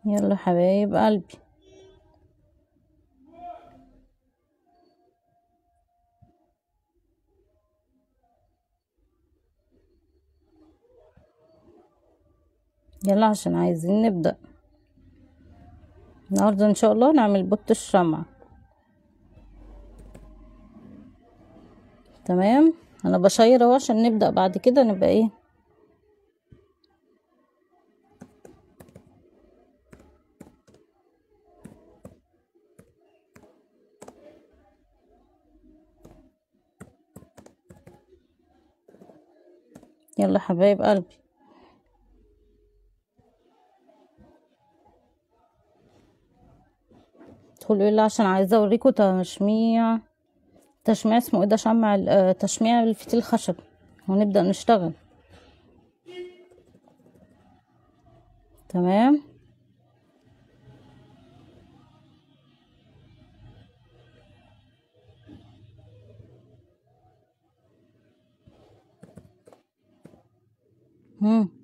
يلا حبايب قلبي. يلا عشان عايزين نبدأ النهاردة ان شاء الله نعمل بوت الشمع. تمام، انا بشير اهو عشان نبدأ بعد كده نبقى ايه. يلا حبايب قلبي. ادخلوا يلا عشان عايزة اوريكم تشميع اسمه ايه ده، شمع تشميع الفتيل الخشب، ونبدأ نشتغل. تمام.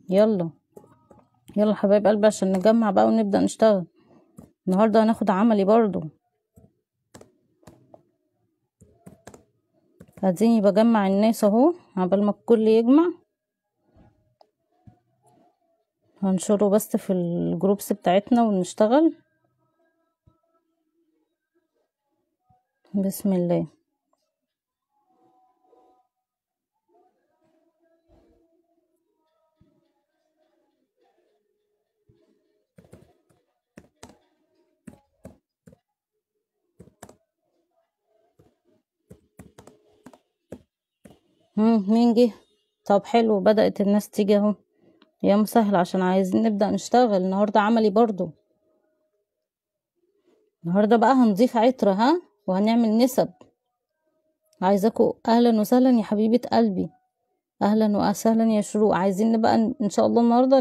يلا يلا حبايب قلبي عشان نجمع بقى ونبدأ نشتغل. النهاردة هناخد عملي برضو. اديني بجمع الناس اهو عبال ما الكل يجمع. هنشره بس في الجروبس بتاعتنا ونشتغل. بسم الله. مين جه؟ طب حلو، بدأت الناس تيجي اهو. يا مسهل عشان عايزين نبدأ نشتغل النهاردة عملي برضو. النهاردة بقى هنضيف عطر وهنعمل نسب. عايزاكم اهلا وسهلا يا حبيبة قلبي، اهلا وسهلا يا شروق. عايزين بقى ان شاء الله النهاردة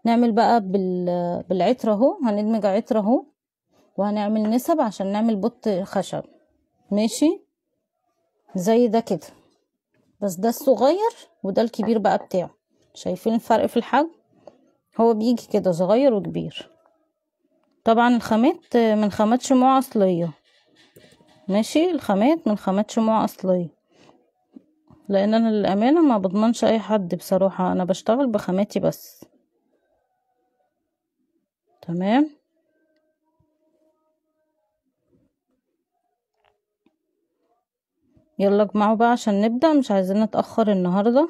نعمل بقى بالعطر اهو، هندمج عطر اهو وهنعمل نسب عشان نعمل بوت خشب. ماشي زي ده كده، بس ده الصغير وده الكبير بقى بتاعه. شايفين الفرق في الحجم؟ هو بيجي كده صغير وكبير. طبعا الخامات من خامات شموع اصلية. ماشي، الخامات من خامات شموع اصلية، لان انا للامانة ما بضمنش اي حد بصراحة، انا بشتغل بخاماتي بس. تمام. يلا اجمعوا بقى عشان نبدأ، مش عايزين نتأخر النهاردة.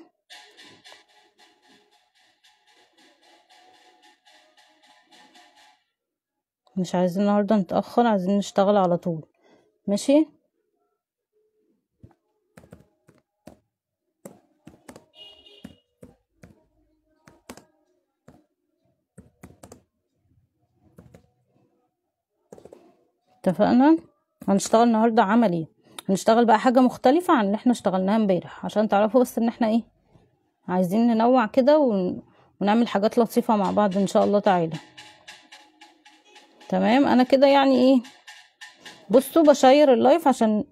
مش عايزين النهاردة نتأخر، عايزين نشتغل على طول. ماشي. اتفقنا. هنشتغل النهاردة عملي، هنشتغل بقى حاجة مختلفة عن اللي احنا اشتغلناها امبارح، عشان تعرفوا بس ان احنا ايه، عايزين ننوع كده ونعمل حاجات لطيفة مع بعض ان شاء الله تعالى. تمام. انا كده يعني ايه، بصوا بشير اللايف عشان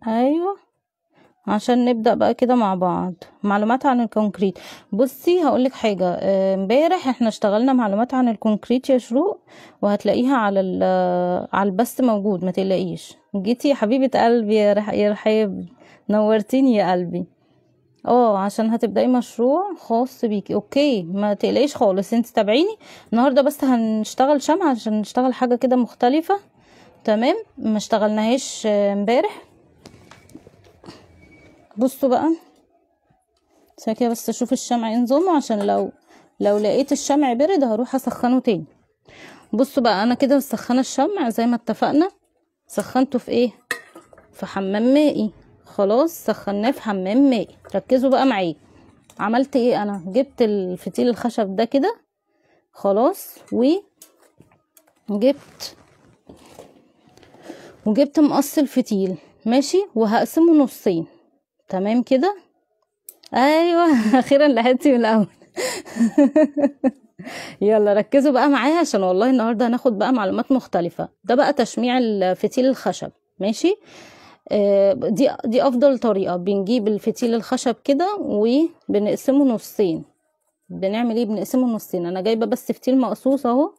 عشان نبدأ بقى كده مع بعض معلومات عن الكونكريت. بصي هقولك حاجة، امبارح احنا اشتغلنا معلومات عن الكونكريت يا شروق، وهتلاقيها على البث موجود، ما تقلقيش. جيتي يا حبيبة قلبي يا رحاب، نورتيني يا قلبي. عشان هتبدأي مشروع خاص بيكي، اوكي ما تقلقيش خالص، انت تابعيني النهارده. بس هنشتغل شمع عشان نشتغل حاجة كده مختلفة. تمام، ما اشتغلناهاش امبارح. بصوا بقى ساكيه، بس اشوف الشمع ايه نظامه، عشان لو لقيت الشمع برد هروح اسخنه تاني. بصوا بقى انا كده مسخنه الشمع زي ما اتفقنا. سخنته في ايه؟ في حمام مائي. خلاص سخناه في حمام مائي. ركزوا بقى معايا عملت ايه. انا جبت الفتيل الخشب ده كده خلاص، وجبت مقص الفتيل. ماشي، وهقسمه نصين. تمام كده. ايوه اخيرا لحقتي من الاول. يلا ركزوا بقى معايا عشان والله النهارده هناخد بقى معلومات مختلفه. ده بقى تشميع الفتيل الخشب. ماشي. دي افضل طريقه. بنجيب الفتيل الخشب كده وبنقسمه نصين. بنعمل ايه؟ بنقسمه نصين. انا جايبه بس فتيل مقصوص اهو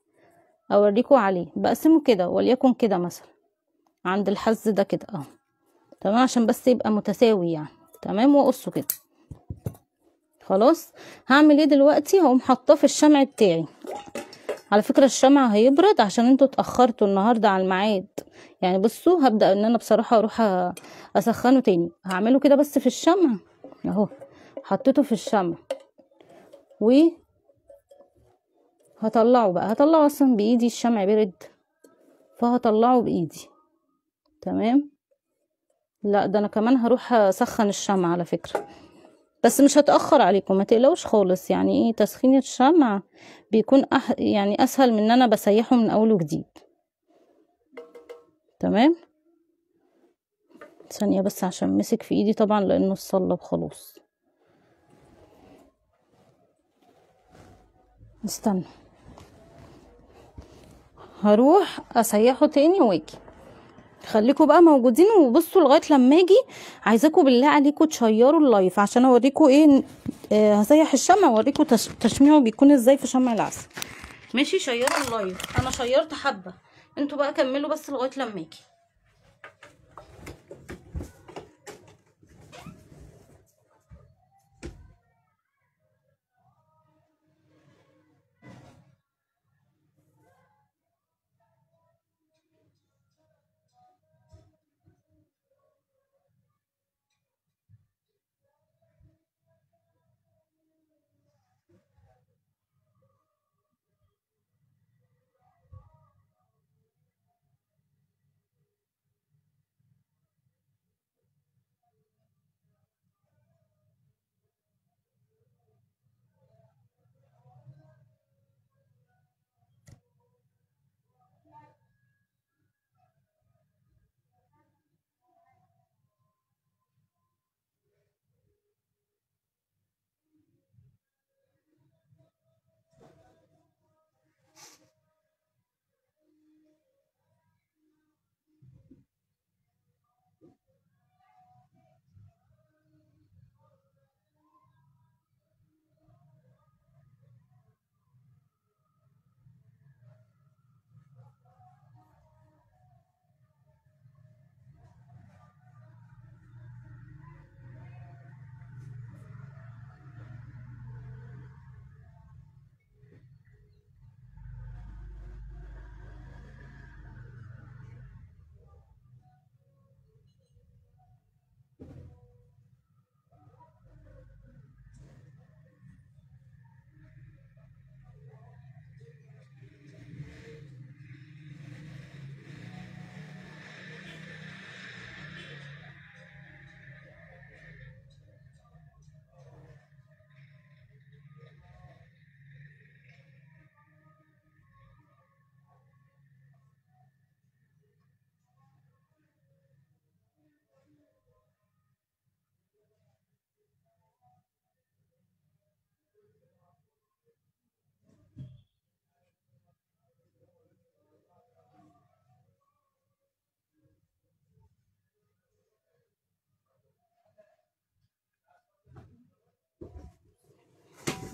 اوريكم عليه. بقسمه كده وليكن كده مثلا عند الحز ده كده اهو، تمام، عشان بس يبقى متساوي يعني، تمام، واقصه كده. خلاص هعمل ايه دلوقتي؟ هقوم حاطاه في الشمع بتاعي. على فكرة الشمع هيبرد عشان انتوا اتأخرتوا النهاردة على الميعاد يعني. بصوا هبدأ ان انا بصراحة اروح اسخنه تاني. هعمله كده بس في الشمع اهو، حطيته في الشمع وهطلعه بقى. هطلعه اصلا بايدي، الشمع برد فهطلعه بايدي، تمام. لا ده انا كمان هروح اسخن الشمع على فكرة، بس مش هتأخر عليكم ما تقلقوش خالص. يعني ايه تسخين الشمع بيكون يعني اسهل من ان انا بسيحه من اول وجديد، تمام. ثانية بس عشان مسك في ايدي طبعا لانه اتصلب خلاص. استنى هروح اسيحه تاني واجي. خليكم بقى موجودين وبصوا لغايه لما اجي. عايزاكم بالله عليكم تشيروا اللايف عشان اوريكم ايه. هسيح الشمع واوريكم تشميعه بيكون ازاي في شمع العسل. ماشي شيروا اللايف، انا شيرت حبه، انتوا بقى كملوا بس لغايه لما اجي.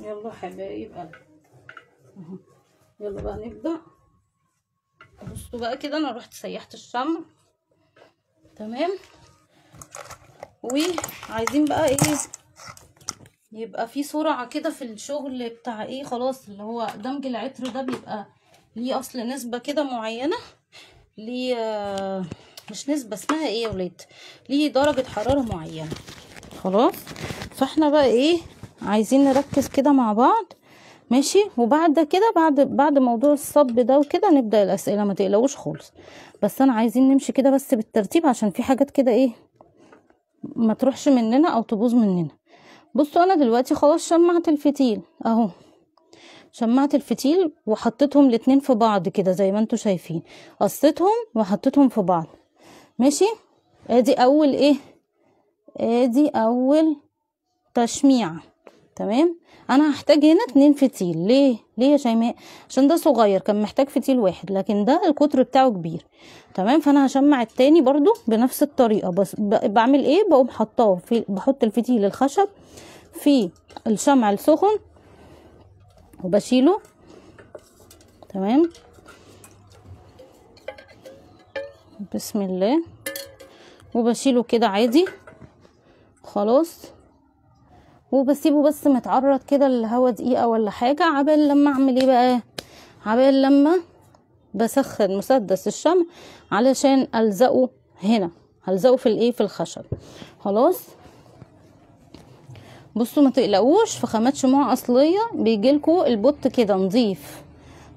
يلا حبايب قلبي اهو، يلا بقى نبدأ. بصوا بقى كده انا رحت سيحت الشمع، تمام. وعايزين بقى ايه يبقى في سرعة كده في الشغل بتاع ايه. خلاص اللي هو دمج العطر ده بيبقى ليه اصل نسبة كده معينة، ليه مش نسبة، اسمها ايه يا ولاد، ليه درجة حرارة معينة. خلاص فاحنا بقى ايه عايزين نركز كده مع بعض، ماشي. وبعد كده بعد موضوع الصب ده وكده نبدأ الأسئلة، ما تقلقوش خالص. بس انا عايزين نمشي كده بس بالترتيب عشان في حاجات كده ايه ما تروحش مننا او تبوظ مننا. بصوا انا دلوقتي خلاص شمعت الفتيل اهو، شمعت الفتيل وحطيتهم الاتنين في بعض كده زي ما انتوا شايفين، قصيتهم وحطيتهم في بعض، ماشي. ادي اول ايه، ادي اول تشميع، تمام. انا هحتاج هنا 2 فتيل. ليه يا شيماء؟ عشان ده صغير كان محتاج فتيل واحد، لكن ده القطر بتاعه كبير، تمام. فانا هشمع التاني برضو بنفس الطريقة. بس بعمل ايه، بقوم حطاه في، بحط الفتيل الخشب في الشمع السخن وبشيله، تمام. بسم الله. وبشيله كده عادي خلاص، وبسيبه بس متعرض كده للهوا دقيقة ولا حاجة، عبال لما اعمل ايه بقى، عبال لما بسخن مسدس الشمع علشان الزقه هنا، هلزقه في الايه، في الخشب. خلاص بصوا ما تقلقوش، في خامات شموع اصليه بيجيلكوا البوت كده نظيف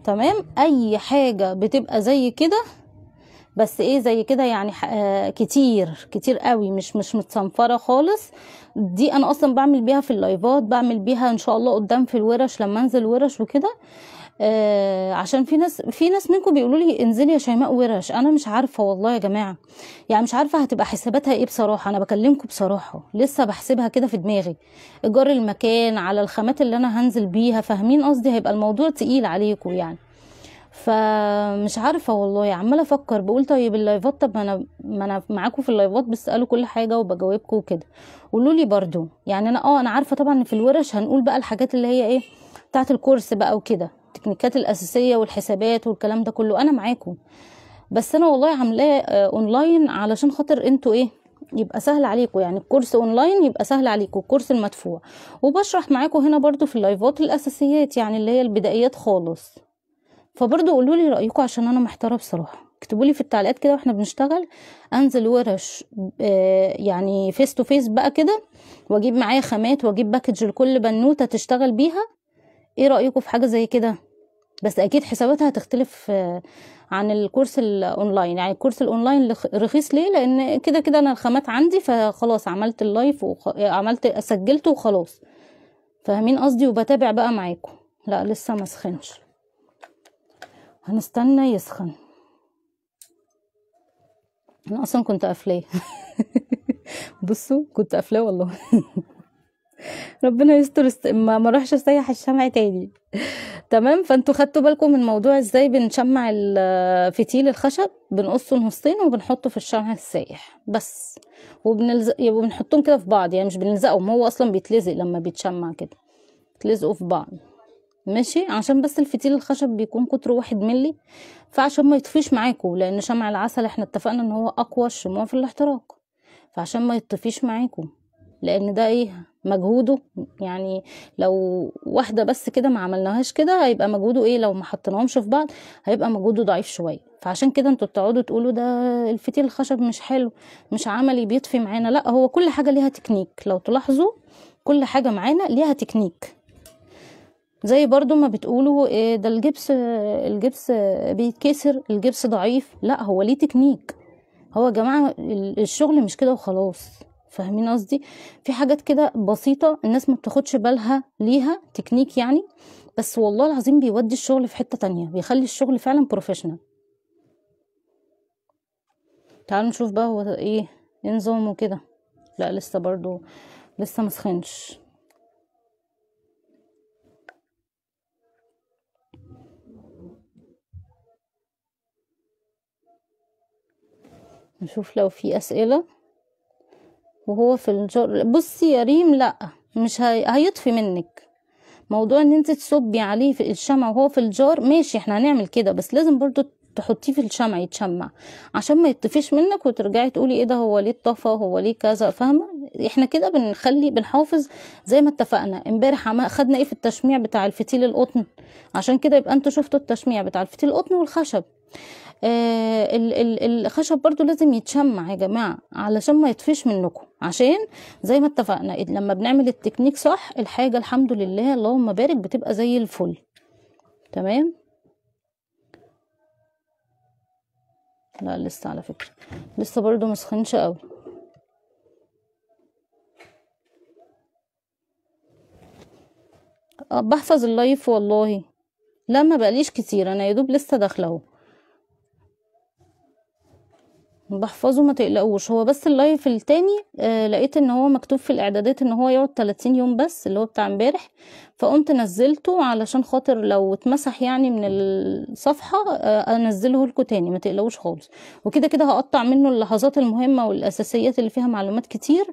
تمام. اي حاجه بتبقى زي كده، بس ايه زي كده يعني كتير كتير قوي، مش متصنفره خالص. دي انا اصلا بعمل بيها في اللايفات، بعمل بيها ان شاء الله قدام في الورش لما انزل ورش وكده. عشان في ناس منكم بيقولوا لي انزلي يا شيماء ورش. انا مش عارفه والله يا جماعه، يعني مش عارفه هتبقى حساباتها ايه بصراحه. انا بكلمكم بصراحه لسه بحسبها كده في دماغي، ايجار المكان على الخامات اللي انا هنزل بيها، فاهمين قصدي؟ هيبقى الموضوع تقيل عليكم يعني. فمش عارفه والله، عماله افكر بقول طيب اللايفات، طب ما انا معاكم في اللايفات بسألوا كل حاجه وبجاوبكم وكده. قولوا لي برضو يعني. انا عارفه طبعا ان في الورش هنقول بقى الحاجات اللي هي ايه بتاعت الكورس بقى وكده، التكنيكات الاساسيه والحسابات والكلام ده كله انا معاكم. بس انا والله عاملاه اونلاين علشان خاطر انتوا ايه، يبقى سهل عليكم. يعني الكورس اونلاين يبقى سهل عليكم، الكورس المدفوع. وبشرح معاكم هنا برضو في اللايفات الاساسيات، يعني اللي هي البدايات خالص. فبرضو قولوا لي رايكم عشان انا محتاره بصراحه. اكتبوا لي في التعليقات كده واحنا بنشتغل، انزل ورش يعني فيس تو فيس بقى كده، واجيب معايا خامات واجيب باكج لكل بنوته تشتغل بيها. ايه رايكم في حاجه زي كده؟ بس اكيد حساباتها هتختلف عن الكورس الاونلاين. يعني الكورس الاونلاين رخيص ليه؟ لان كده كده انا الخامات عندي، فخلاص عملت اللايف عملت سجلته وخلاص، فاهمين قصدي؟ وبتابع بقى معاكم. لا لسه ما سخنش، هنستنى يسخن. انا اصلا كنت قافلاه بصوا كنت قافلاه والله ربنا يستر ما اروحش اسيح الشمع تاني. تمام. فانتوا خدتوا بالكم من موضوع ازاي بنشمع فتيل الخشب؟ بنقصه نصين وبنحطه في الشمع السايح بس، وبنحطهم كده في بعض، يعني مش بنلزقهم، هو اصلا بيتلزق لما بيتشمع كده، بتلزقوا في بعض ماشي. عشان بس الفتيل الخشب بيكون قطره 1 ملي، فعشان ما يطفيش معاكم، لان شمع العسل احنا اتفقنا ان هو اقوى الشموع في الاحتراق، فعشان ما يطفيش معاكم، لان ده ايه مجهوده. يعني لو واحده بس كده ما عملناهاش كده هيبقى مجهوده ايه، لو ما حطيناهمش في بعض هيبقى مجهوده ضعيف شويه. فعشان كده انتوا بتقعدوا تقولوا ده الفتيل الخشب مش حلو مش عملي بيطفي معانا. لا هو كل حاجه ليها تكنيك، لو تلاحظوا كل حاجه معانا ليها تكنيك. زي برضو ما بتقولوا إيه ده الجبس بيتكسر، الجبس ضعيف، لا هو ليه تكنيك. هو يا جماعة الشغل مش كده وخلاص، فاهمين قصدي؟ في حاجات كده بسيطة الناس ما بتاخدش بالها ليها تكنيك يعني، بس والله العظيم بيودي الشغل في حتة تانية، بيخلي الشغل فعلا بروفيشنال. تعالوا نشوف بقى هو ايه نظامه كده. لا لسه برضو لسه مسخنش. نشوف لو في اسئلة. وهو في الجار بصي يا ريم، لا مش هيطفي منك. موضوع ان انت تصبي عليه في الشمع وهو في الجار ماشي، احنا هنعمل كده، بس لازم برضو تحطيه في الشمع يتشمع عشان ما يطفيش منك وترجعي تقولي ايه ده هو ليه اتطفى هو ليه كذا، فاهمه؟ احنا كده بنحافظ زي ما اتفقنا امبارح. خدنا ايه في التشميع بتاع الفتيل القطن؟ عشان كده يبقى انتوا شفتوا التشميع بتاع الفتيل القطن والخشب. الخشب برضو لازم يتشمع يا جماعة علشان ما يطفيش منكم، عشان زي ما اتفقنا لما بنعمل التكنيك صح الحاجة الحمد لله اللهم بارك بتبقى زي الفل. تمام. لا لسه على فكرة لسه برضو مسخنش قوي. بحفظ اللايف والله. لا ما بقاليش كتير، انا يدوب لسه داخله اهو، بحفظه ما تقلقوش. هو بس اللايف التاني لقيت ان هو مكتوب في الاعدادات ان هو يقعد 30 يوم بس، اللي هو بتاع امبارح، فقمت نزلته علشان خاطر لو اتمسح يعني من الصفحة انزله لكم تاني، ما تقلقوش خالص. وكده كده هقطع منه اللحظات المهمة والاساسيات اللي فيها معلومات كتير،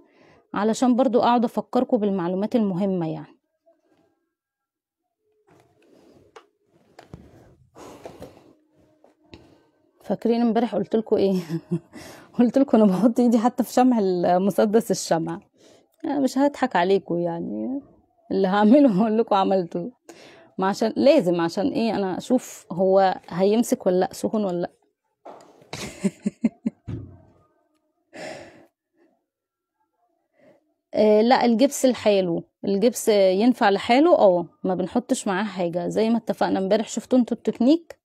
علشان برضو اقعد افكركم بالمعلومات المهمة يعني. فاكرين امبارح قلت لكم ايه؟ قلت لكم انا بحط ايدي حتى في شمع مسدس الشمع. مش هضحك عليكم يعني، اللي هعمله هقول لكم عملته. ما عشان لازم، عشان ايه؟ انا اشوف هو هيمسك ولا لا، سخن ولا لا. لا، الجبس لحاله، الجبس ينفع لحاله، ما بنحطش معاه حاجة زي ما اتفقنا امبارح. شفتوا انتوا التكنيك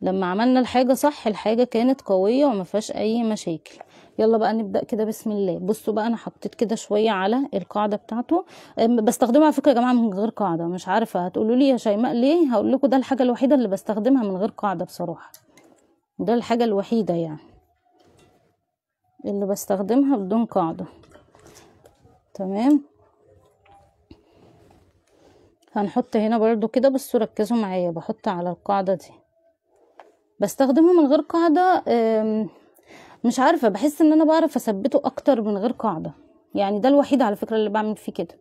لما عملنا الحاجة صح؟ الحاجة كانت قوية وما فيهاش اي مشاكل. يلا بقى نبدأ كده بسم الله. بصوا بقى، انا حطيت كده شوية على القاعدة بتاعته. بستخدمها على فكرة يا جماعة من غير قاعدة. مش عارفة هتقولوا لي يا شيماء ليه، هقول لكم ده الحاجة الوحيدة اللي بستخدمها من غير قاعدة بصراحة. ده الحاجة الوحيدة يعني اللي بستخدمها بدون قاعدة. تمام. هنحط هنا برضو كده، بس ركزوا معايا، بحط على القاعدة دي. بستخدمه من غير قاعدة. مش عارفة، بحس ان انا بعرف اثبته اكتر من غير قاعدة. يعني ده الوحيد على فكرة اللي بعمل فيه كده.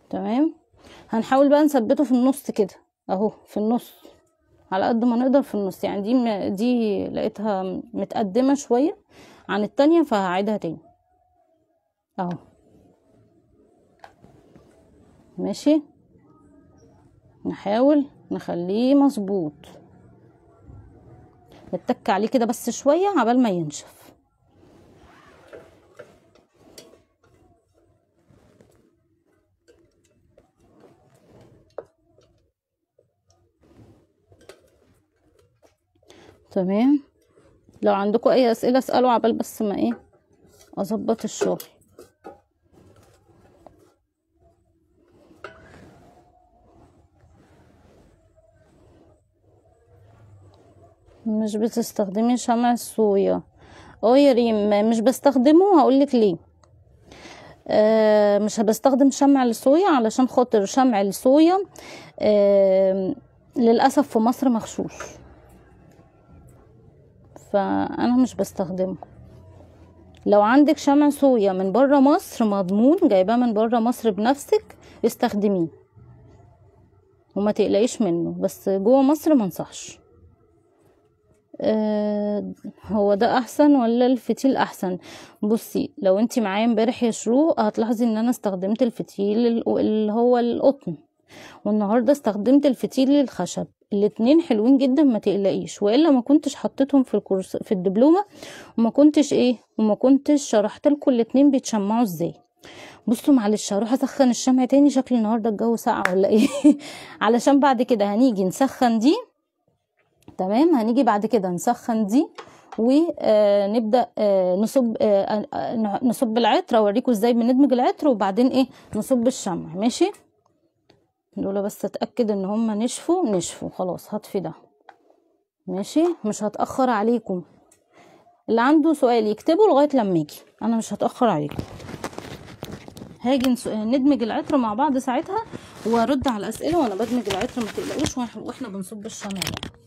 تمام. هنحاول بقى نثبته في النص كده اهو، في النص على قد ما نقدر في النص. يعني دي لقيتها متقدمة شوية عن التانية، فهعيدها تاني اهو. ماشي. نحاول نخليه مظبوط، نتك عليه كده بس شوية عبال ما ينشف. تمام. لو عندكم اي اسئلة اسألوا عبال بس ما ايه اظبط الشغل. مش بتستخدمي شمع الصويا؟ يا ريم، مش بستخدمه. هقولك ليه. مش بستخدم شمع الصويا علشان خاطر شمع الصويا للأسف في مصر مغشوش، فأنا مش بستخدمه. لو عندك شمع صويا من برا مصر مضمون، جايباه من برا مصر بنفسك، استخدميه وما تقلقيش منه، بس جوه مصر منصحش. هو ده احسن ولا الفتيل احسن؟ بصي، لو انتي معايا امبارح يا شروق هتلاحظي ان انا استخدمت الفتيل اللي هو القطن، والنهارده استخدمت الفتيل الخشب. الاتنين حلوين جدا، ما تقلقيش. والا ما كنتش حطيتهم في الكورس في الدبلومه، وما كنتش شرحت لكم الاتنين بيتشمعوا ازاي. بصوا معلش، هروح اسخن الشمع تاني، شكل النهارده الجو ساقع ولا ايه؟ علشان بعد كده هنيجي نسخن دي. تمام. هنيجي بعد كده نسخن دي ونبدا نصب العطر، اوريكم ازاي بندمج العطر، وبعدين ايه نصب الشمع. ماشي. دول بس اتاكد ان هم نشفوا خلاص. هطفي ده. ماشي، مش هتاخر عليكم. اللي عنده سؤال يكتبه لغايه لما يجي، انا مش هتاخر عليكم. هاجي ندمج العطر مع بعض ساعتها، وارد على الاسئله وانا بدمج العطر، ما تقلقوش، واحنا بنصب الشمع يعني.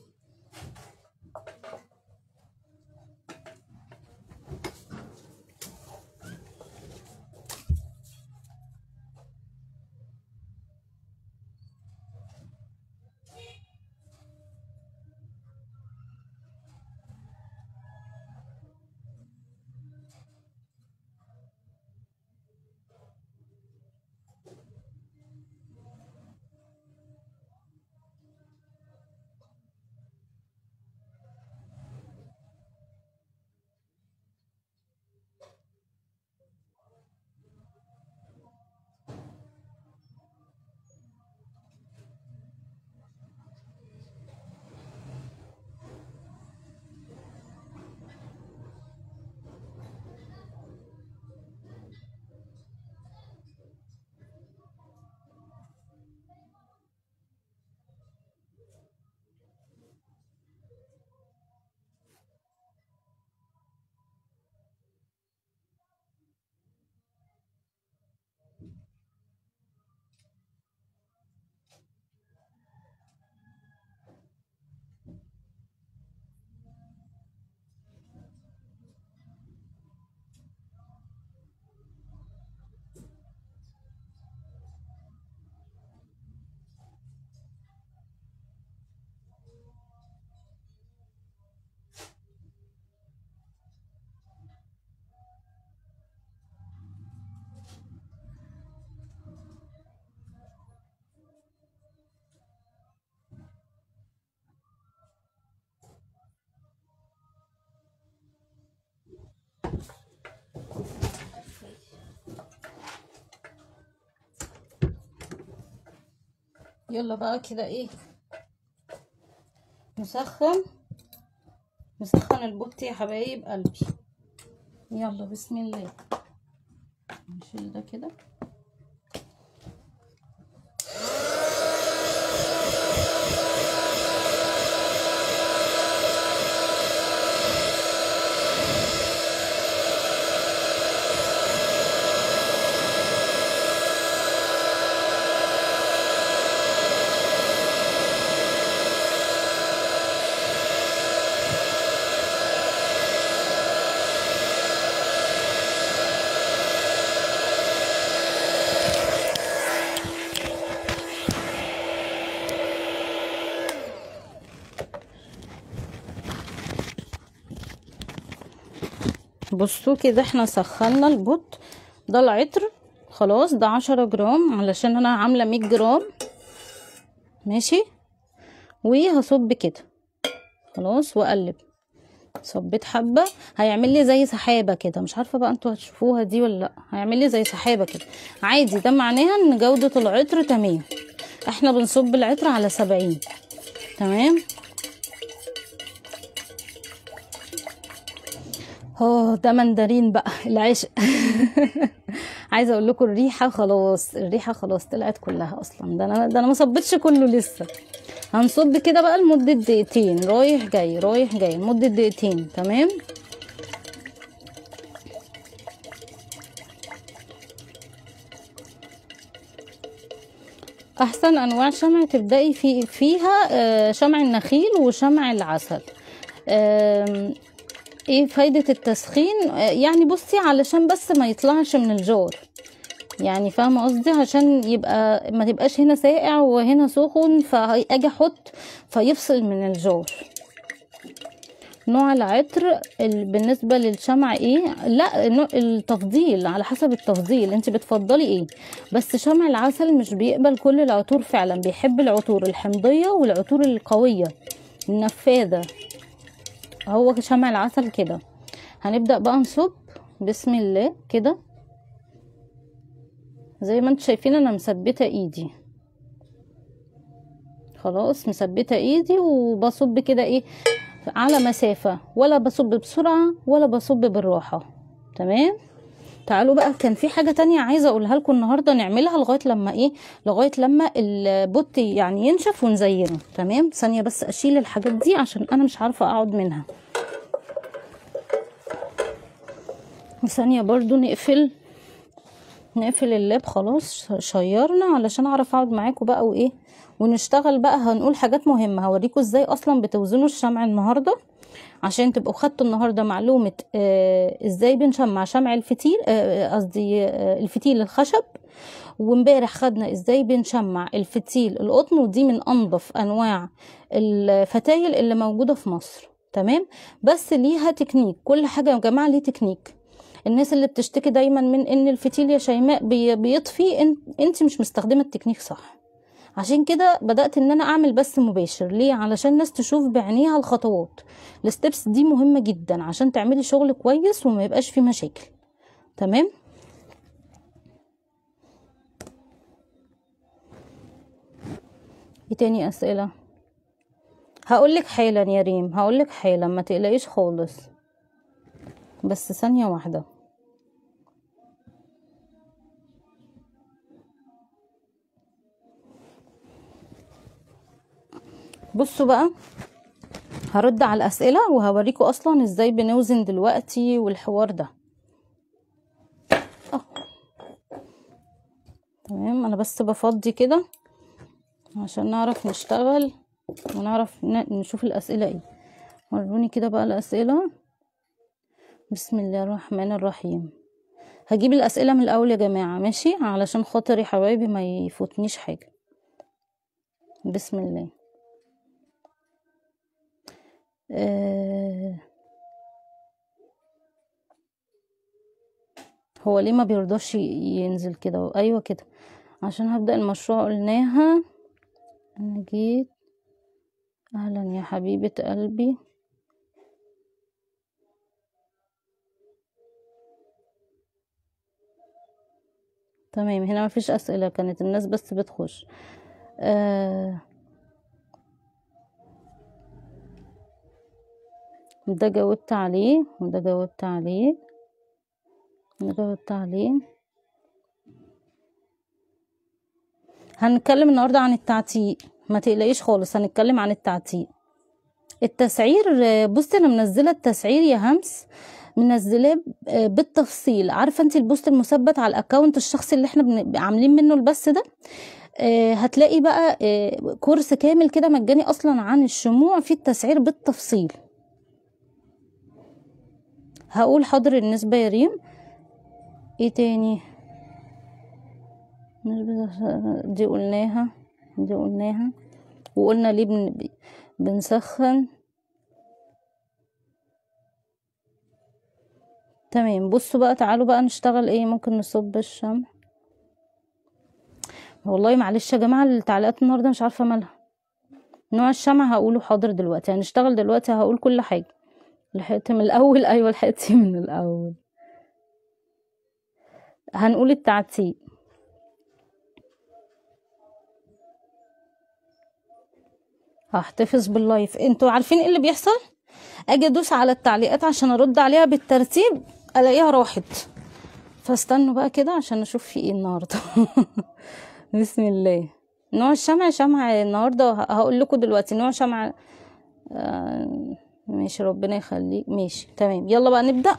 يلا بقى كده ايه، نسخن البوت يا حبايب قلبي. يلا بسم الله، نشيل ده كده. بصوا كده احنا سخنا البوت ده العطر خلاص. ده 10 جرام علشان انا عامله 100 جرام ماشي. وهصب كده خلاص واقلب. صبيت حبه هيعمل لي زي سحابه كده، مش عارفه بقى انتوا هتشوفوها دي ولا لا. هيعمل لي زي سحابه كده عادي، ده معناها ان جوده العطر تمام. احنا بنصب العطر على 70 تمام. ده مندرين بقى العشق. عايزه اقول لكم الريحه خلاص، الريحه خلاص طلعت كلها اصلا. ده انا ما صبتش كله لسه. هنصب كده بقى لمده دقيقتين، رايح جاي رايح جاي لمده دقيقتين تمام. احسن انواع شمع تبدأي فيها شمع النخيل وشمع العسل. ايه فايدة التسخين؟ يعني بصي علشان بس ما يطلعش من الجار، يعني فاهمه قصدي، عشان يبقى ما تبقاش هنا ساقع وهنا سخن فاجي احط فيفصل من الجار. نوع العطر بالنسبه للشمع ايه؟ لا التفضيل على حسب التفضيل، انت بتفضلي ايه. بس شمع العسل مش بيقبل كل العطور فعلا، بيحب العطور الحمضيه والعطور القويه النفاذه. هو شمع العسل كده. هنبدأ بقى نصب بسم الله كده. زي ما انتوا شايفين انا مثبته ايدي خلاص، مثبته ايدي وبصب كده ايه على مسافه، ولا بصب بسرعه ولا بصب بالراحه تمام. تعالوا بقى، كان في حاجه تانية عايزه اقولها لكم النهارده نعملها لغايه لما ايه، لغايه لما البوت يعني ينشف ونزينه تمام. ثانيه بس اشيل الحاجات دي عشان انا مش عارفه اقعد منها. ثانيه برضو نقفل اللاب خلاص، شيرنا علشان اعرف اقعد معاكم بقى وايه ونشتغل بقى. هنقول حاجات مهمة، هوريكم ازاي اصلا بتوزنوا الشمع النهاردة عشان تبقوا خدتوا النهاردة معلومة ازاي بنشمع شمع الفتيل، قصدي الفتيل الخشب. وامبارح خدنا ازاي بنشمع الفتيل القطن، ودي من انظف انواع الفتايل اللي موجودة في مصر تمام. بس ليها تكنيك، كل حاجة يا جماعة ليه تكنيك. الناس اللي بتشتكي دايما من ان الفتيل يا شيماء بيطفي، انت مش مستخدمه التكنيك صح. عشان كده بدأت ان انا اعمل بث مباشر. ليه؟ علشان الناس تشوف بعينيها الخطوات. الستبس دي مهمه جدا عشان تعملي شغل كويس وما يبقاش فيه مشاكل تمام. ايه تاني اسئله؟ هقولك حالا يا ريم، هقولك حالا ما تقلقيش خالص، بس ثانيه واحده. بصوا بقى، هرد على الاسئله وهوريكم اصلا ازاي بنوزن دلوقتي والحوار ده تمام. انا بس بفضي كده عشان نعرف نشتغل ونعرف نشوف الاسئله ايه. وروني كده بقى الاسئله. بسم الله الرحمن الرحيم. هجيب الاسئله من الاول يا جماعه ماشي، علشان خاطر يا حبايبي ما يفوتنيش حاجه. بسم الله. هو ليه ما بيرضاش ينزل كده؟ ايوه كده عشان هبدأ المشروع قلناها. انا جيت. اهلا يا حبيبة قلبي. تمام، هنا مفيش اسئلة، كانت الناس بس بتخش. آه ده جاوبت عليه، وده جاوبت عليه، وده جاوبت عليه. هنتكلم النهارده عن التعتيق، ما تقلقيش خالص، هنتكلم عن التعتيق. التسعير، بصي انا منزله التسعير يا همس، منزلاه بالتفصيل. عارفه انت البوست المثبت على الاكونت الشخصي اللي احنا عاملين منه البث ده، هتلاقي بقى كورس كامل كده مجاني اصلا عن الشموع في التسعير بالتفصيل. هقول حاضر النسبه يا ريم. ايه تاني؟ دي قلناها، دي قلناها، وقلنا ليه بنسخن. تمام. بصوا بقى، تعالوا بقى نشتغل ايه. ممكن نصب الشمع. والله معلش يا جماعه التعليقات النهارده مش عارفه مالها. نوع الشمع هقوله حاضر دلوقتي، هنشتغل دلوقتي، هقول كل حاجه. لحقت من الاول؟ ايوه لحقتي من الاول. هنقول التعتيق. هحتفظ باللايف. انتوا عارفين ايه اللي بيحصل؟ اجي ادوس على التعليقات عشان ارد عليها بالترتيب، الاقيها راحت. فاستنوا بقى كده عشان نشوف في ايه النهارده. بسم الله. نوع الشمع، شمع النهارده هقول لكم دلوقتي نوع شمع. ماشي، ربنا يخليك. ماشي تمام، يلا بقى نبدأ.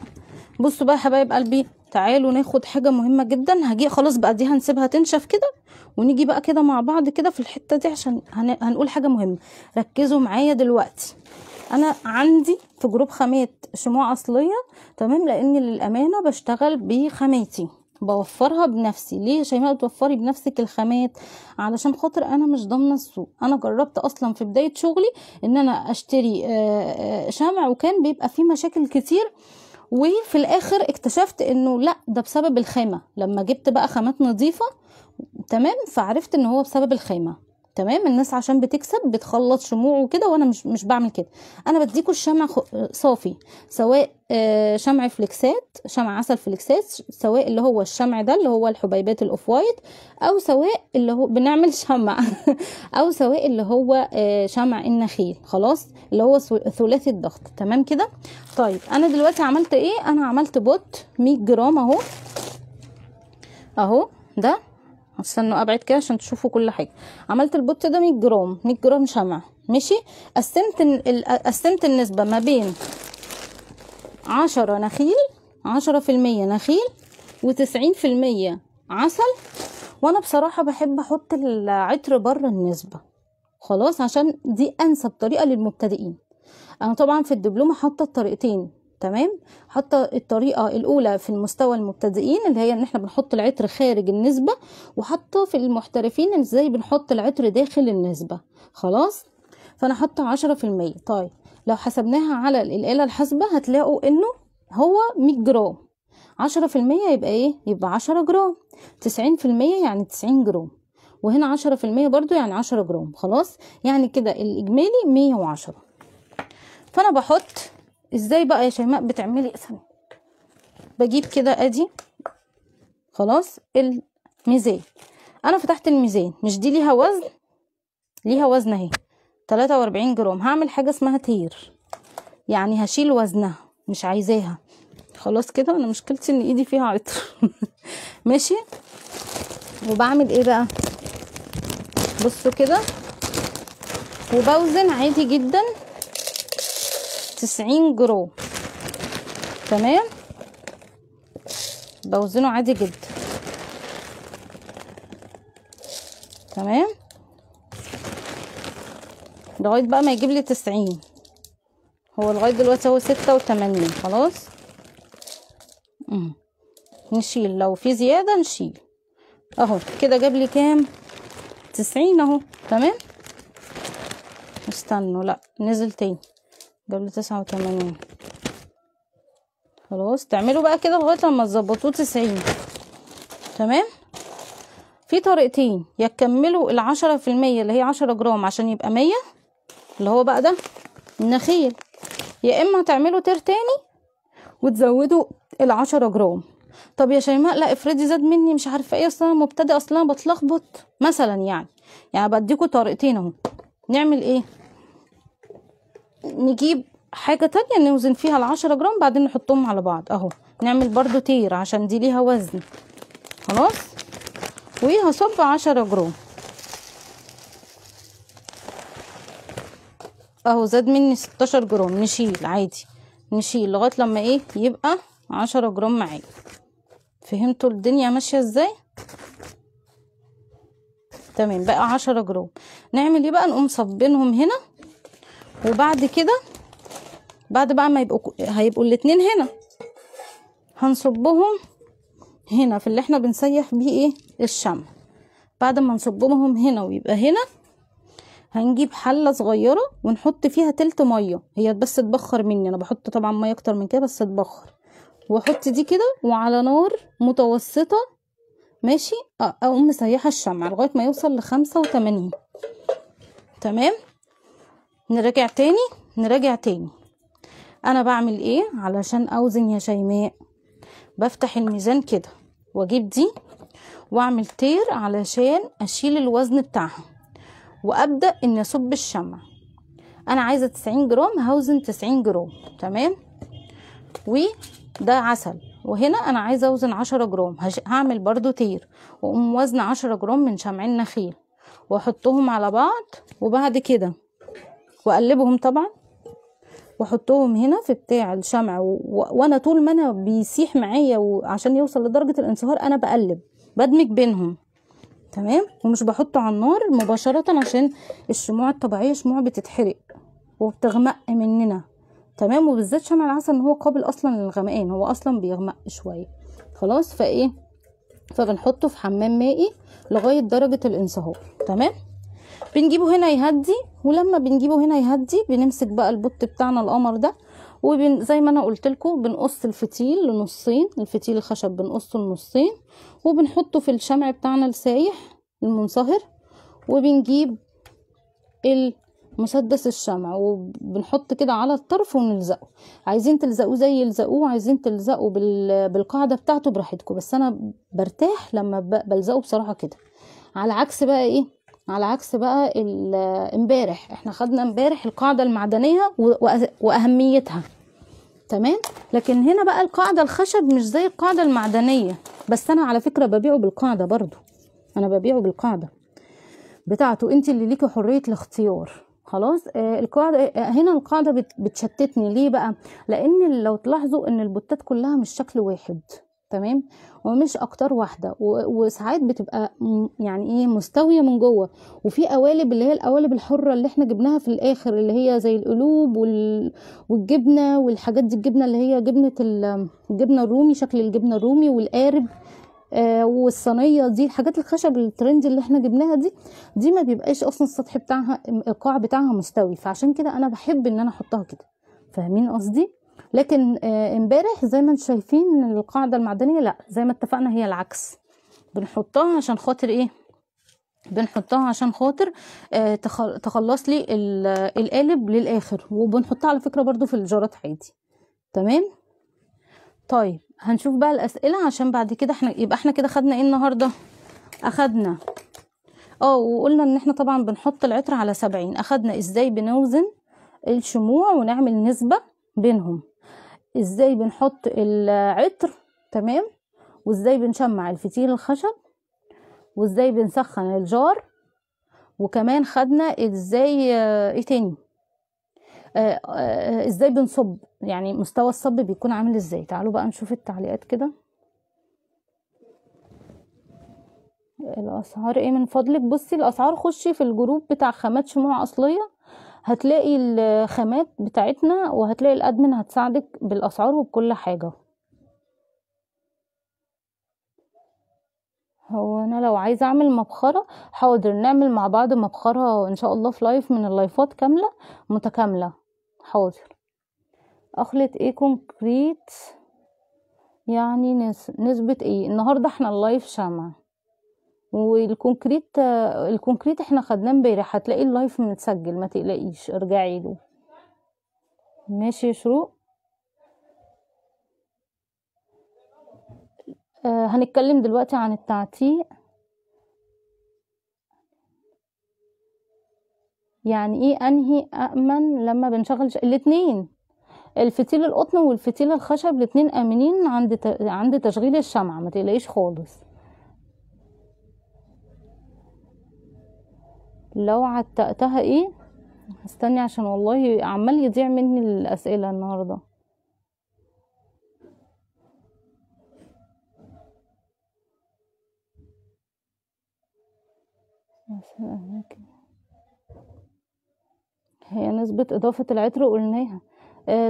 بصوا بقى يا حبايب قلبي، تعالوا ناخد حاجة مهمة جدا. هجي خلاص بقى دي هنسيبها تنشف كده، ونيجي بقى كده مع بعض كده في الحتة دي عشان هنقول حاجة مهمة. ركزوا معايا دلوقتي. انا عندي في جروب خامات شموع اصلية، تمام، لاني للامانة بشتغل بخاماتي، بوفرها بنفسي. ليه يا شيماء توفري بنفسك الخامات؟ علشان خاطر انا مش ضامنه السوق. انا جربت اصلا في بدايه شغلي ان انا اشتري شمع، وكان بيبقى فيه مشاكل كتير، وفي الاخر اكتشفت انه لا، ده بسبب الخامه. لما جبت بقى خامات نظيفه، تمام، فعرفت ان هو بسبب الخامه. تمام. الناس عشان بتكسب بتخلط شموع وكده، وانا مش بعمل كده. انا بديكوا الشمع صافي، سواء شمع فليكسات، شمع عسل فليكسات، سواء اللي هو الشمع ده اللي هو الحبيبات الاوف وايت، او سواء اللي هو بنعمل شمع او سواء اللي هو شمع النخيل، خلاص، اللي هو ثلاثي الضغط. تمام كده. طيب انا دلوقتي عملت ايه؟ انا عملت بوت 100 جرام اهو، اهو ده. استنوا ابعد كده عشان تشوفوا كل حاجه. عملت البوت ده 100 جرام، 100 جرام شمع. ماشي. قسمت النسبه ما بين 10 نخيل، 10% نخيل، و90% عسل. وانا بصراحه بحب احط العطر بره النسبه، خلاص، عشان دي انسب طريقه للمبتدئين. انا طبعا في الدبلومه حاطه الطريقتين، تمام. حاطه الطريقه الاولى في المستوى المبتدئين اللي هي ان احنا بنحط العطر خارج النسبه، وحاطه في المحترفين ازاي بنحط العطر داخل النسبه، خلاص. فانا حاطه 10%. طيب لو حسبناها على الآلة الحاسبه هتلاقوا انه هو 100 جرام، 10% يبقى ايه؟ يبقى 10 جرام. 90% يعني 90 جرام، وهنا 10% برضو يعني 10 جرام، خلاص. يعني كده الاجمالي 110. فانا بحط ازاي بقى يا شيماء بتعملي؟ بجيب كده ادي، خلاص، الميزان. انا فتحت الميزان، مش دي ليها وزن؟ ليها وزن اهي 43 جرام. هعمل حاجه اسمها تير، يعني هشيل وزنها، مش عايزاها، خلاص كده. انا مشكلتي ان ايدي فيها عطر. ماشي. وبعمل ايه بقى؟ بصوا كده، وبوزن عادي جدا 90 جرام، تمام. بوزنه عادي جدا، تمام، لغايه بقى ما يجيب لي 90. هو لغايه دلوقتي هو 86، خلاص. نشيل لو في زياده، نشيل اهو كده. جاب لي كام؟ 90 اهو، تمام. استنوا، لا نزل تاني، جاب لي 89. خلاص. تعملوا بقى كده لغايه لما تظبطوه 90، تمام. في طريقتين، يا تكملوا 10% اللي هي 10 جرام عشان يبقى 100، اللي هو بقى ده النخيل، يا اما تعملوا تير تاني وتزودوا 10 جرام. طب يا شيماء لا افرضي زاد مني مش عارفه ايه، اصلا مبتدئ، اصلا بتلخبط مثلا، يعني بديكوا طريقتين اهو. نعمل ايه؟ نجيب حاجه تانية نوزن فيها ال10 جرام بعدين نحطهم على بعض اهو. نعمل برضو تير عشان دي ليها وزن. خلاص، وهصب 10 جرام اهو. زاد مني 16 جرام، نشيل عادي، نشيل لغايه لما ايه يبقى 10 جرام معايا. فهمتوا الدنيا ماشيه ازاي؟ تمام، بقى 10 جرام. نعمل ايه بقى؟ نقوم صبينهم هنا، وبعد كده بعد بقى ما هيبقوا الاتنين هنا، هنصبهم هنا في اللي احنا بنسيح بيه ايه الشمع. بعد ما نصبهم هنا ويبقى هنا، هنجيب حله صغيره ونحط فيها تلت ميه، هي بس تبخر مني، انا بحط طبعا ميه اكتر من كده بس تبخر، واحط دي كده وعلى نار متوسطه ماشي. اقوم مسيحه الشمع لغايه ما يوصل ل85. تمام، نراجع تاني. انا بعمل ايه علشان اوزن يا شيماء؟ بفتح الميزان كده واجيب دي واعمل تير علشان اشيل الوزن بتاعها، وابدا اني اصب الشمع. انا عايزه 90 جرام، هوزن 90 جرام. تمام، وده عسل. وهنا انا عايزه اوزن 10 جرام، هعمل برضو تير واقوم وزن 10 جرام من شمعين نخيل واحطهم على بعض، وبعد كده واقلبهم طبعا واحطهم هنا في بتاع الشمع وانا طول ما انا بيسيح معايا وعشان يوصل لدرجه الانصهار انا بقلب بدمج بينهم. تمام، ومش بحطه على النار مباشره عشان الشموع الطبيعيه شموع بتتحرق وبتغمق مننا. تمام، وبالذات شمع العسل ان هو قابل اصلا للغمقان، هو اصلا بيغمق شويه. خلاص، فبنحطه في حمام مائي لغايه درجه الانصهار. تمام، بنجيبه هنا يهدي، ولما بنجيبه هنا يهدي بنمسك بقى البوت بتاعنا القمر ده، وزي ما انا قلت لكم بنقص الفتيل لنصين، الفتيل الخشب بنقصه لنصين، وبنحطه في الشمع بتاعنا السايح المنصهر، وبنجيب مسدس الشمع وبنحط كده على الطرف ونلزقه. عايزين تلزقوه زي يلزقوه، عايزين تلزقوا بالقاعده بتاعته براحتكم، بس انا برتاح لما بلزقه بصراحه كده. على عكس بقى ايه؟ على عكس بقى امبارح، احنا خدنا امبارح القاعده المعدنيه واهميتها. تمام، لكن هنا بقى القاعده الخشب مش زي القاعده المعدنيه، بس انا على فكره ببيعه بالقاعده برضو، انا ببيعه بالقاعده بتاعته، انت اللي ليكي حريه الاختيار. خلاص، القاعده هنا القاعده بتشتتني ليه بقى؟ لان لو تلاحظوا ان البوتات كلها مش شكل واحد. تمام، ومش اكتر واحده، وساعات بتبقى يعني ايه مستويه من جوه، وفي قوالب اللي هي القوالب الحره اللي احنا جبناها في الاخر، اللي هي زي القلوب والجبنه والحاجات دي، الجبنه اللي هي الجبنه الرومي، شكل الجبنه الرومي والقارب، والصينيه دي، الحاجات الخشب الترند اللي احنا جبناها دي ما بيبقاش اصلا السطح بتاعها القاع بتاعها مستوي، فعشان كده انا بحب ان انا احطها كده. فاهمين قصدي؟ لكن امبارح زي ما انتم شايفين القاعده المعدنيه لا، زي ما اتفقنا هي العكس، بنحطها عشان خاطر ايه؟ بنحطها عشان خاطر تخلص لي القالب للاخر، وبنحطها على فكره برضو في الجارات عادي. تمام، طيب هنشوف بقى الاسئله عشان بعد كده يبقى احنا كده خدنا ايه النهارده؟ اخدنا وقلنا ان احنا طبعا بنحط العطر على 70. اخدنا ازاي بنوزن الشموع ونعمل نسبه بينهم، ازاي بنحط العطر، تمام، وازاي بنشمع الفتيل الخشب، وازاي بنسخن الجار، وكمان خدنا ازاي ايه تاني، ازاي بنصب، يعني مستوى الصب بيكون عامل ازاي. تعالوا بقى نشوف التعليقات كده. الاسعار ايه من فضلك؟ بصي الاسعار، خشي في الجروب بتاع خامات شموع اصليه، هتلاقي الخامات بتاعتنا، وهتلاقي الادمن هتساعدك بالاسعار وبكل حاجه. هو انا لو عايزه اعمل مبخره، حاضر نعمل مع بعض مبخره ان شاء الله في لايف من اللايفات كامله متكامله. حاضر. اخلط ايه كونكريت؟ يعني نسبه ايه؟ النهارده احنا اللايف شمع، والكونكريت احنا خدناه امبارح، هتلاقي اللايف متسجل ما تقلقيش، ارجعي له. ماشي يا شروق. هنتكلم دلوقتي عن التعتيق. يعني ايه انهي امن لما بنشغل الاتنين؟ الفتيل القطن والفتيل الخشب الاتنين امنين عند تشغيل الشمعة، ما تقلقيش خالص. لو عتقتها ايه؟ استني عشان والله عمال يضيع مني الاسئلة النهاردة. هي نسبة اضافة العطر قلناها.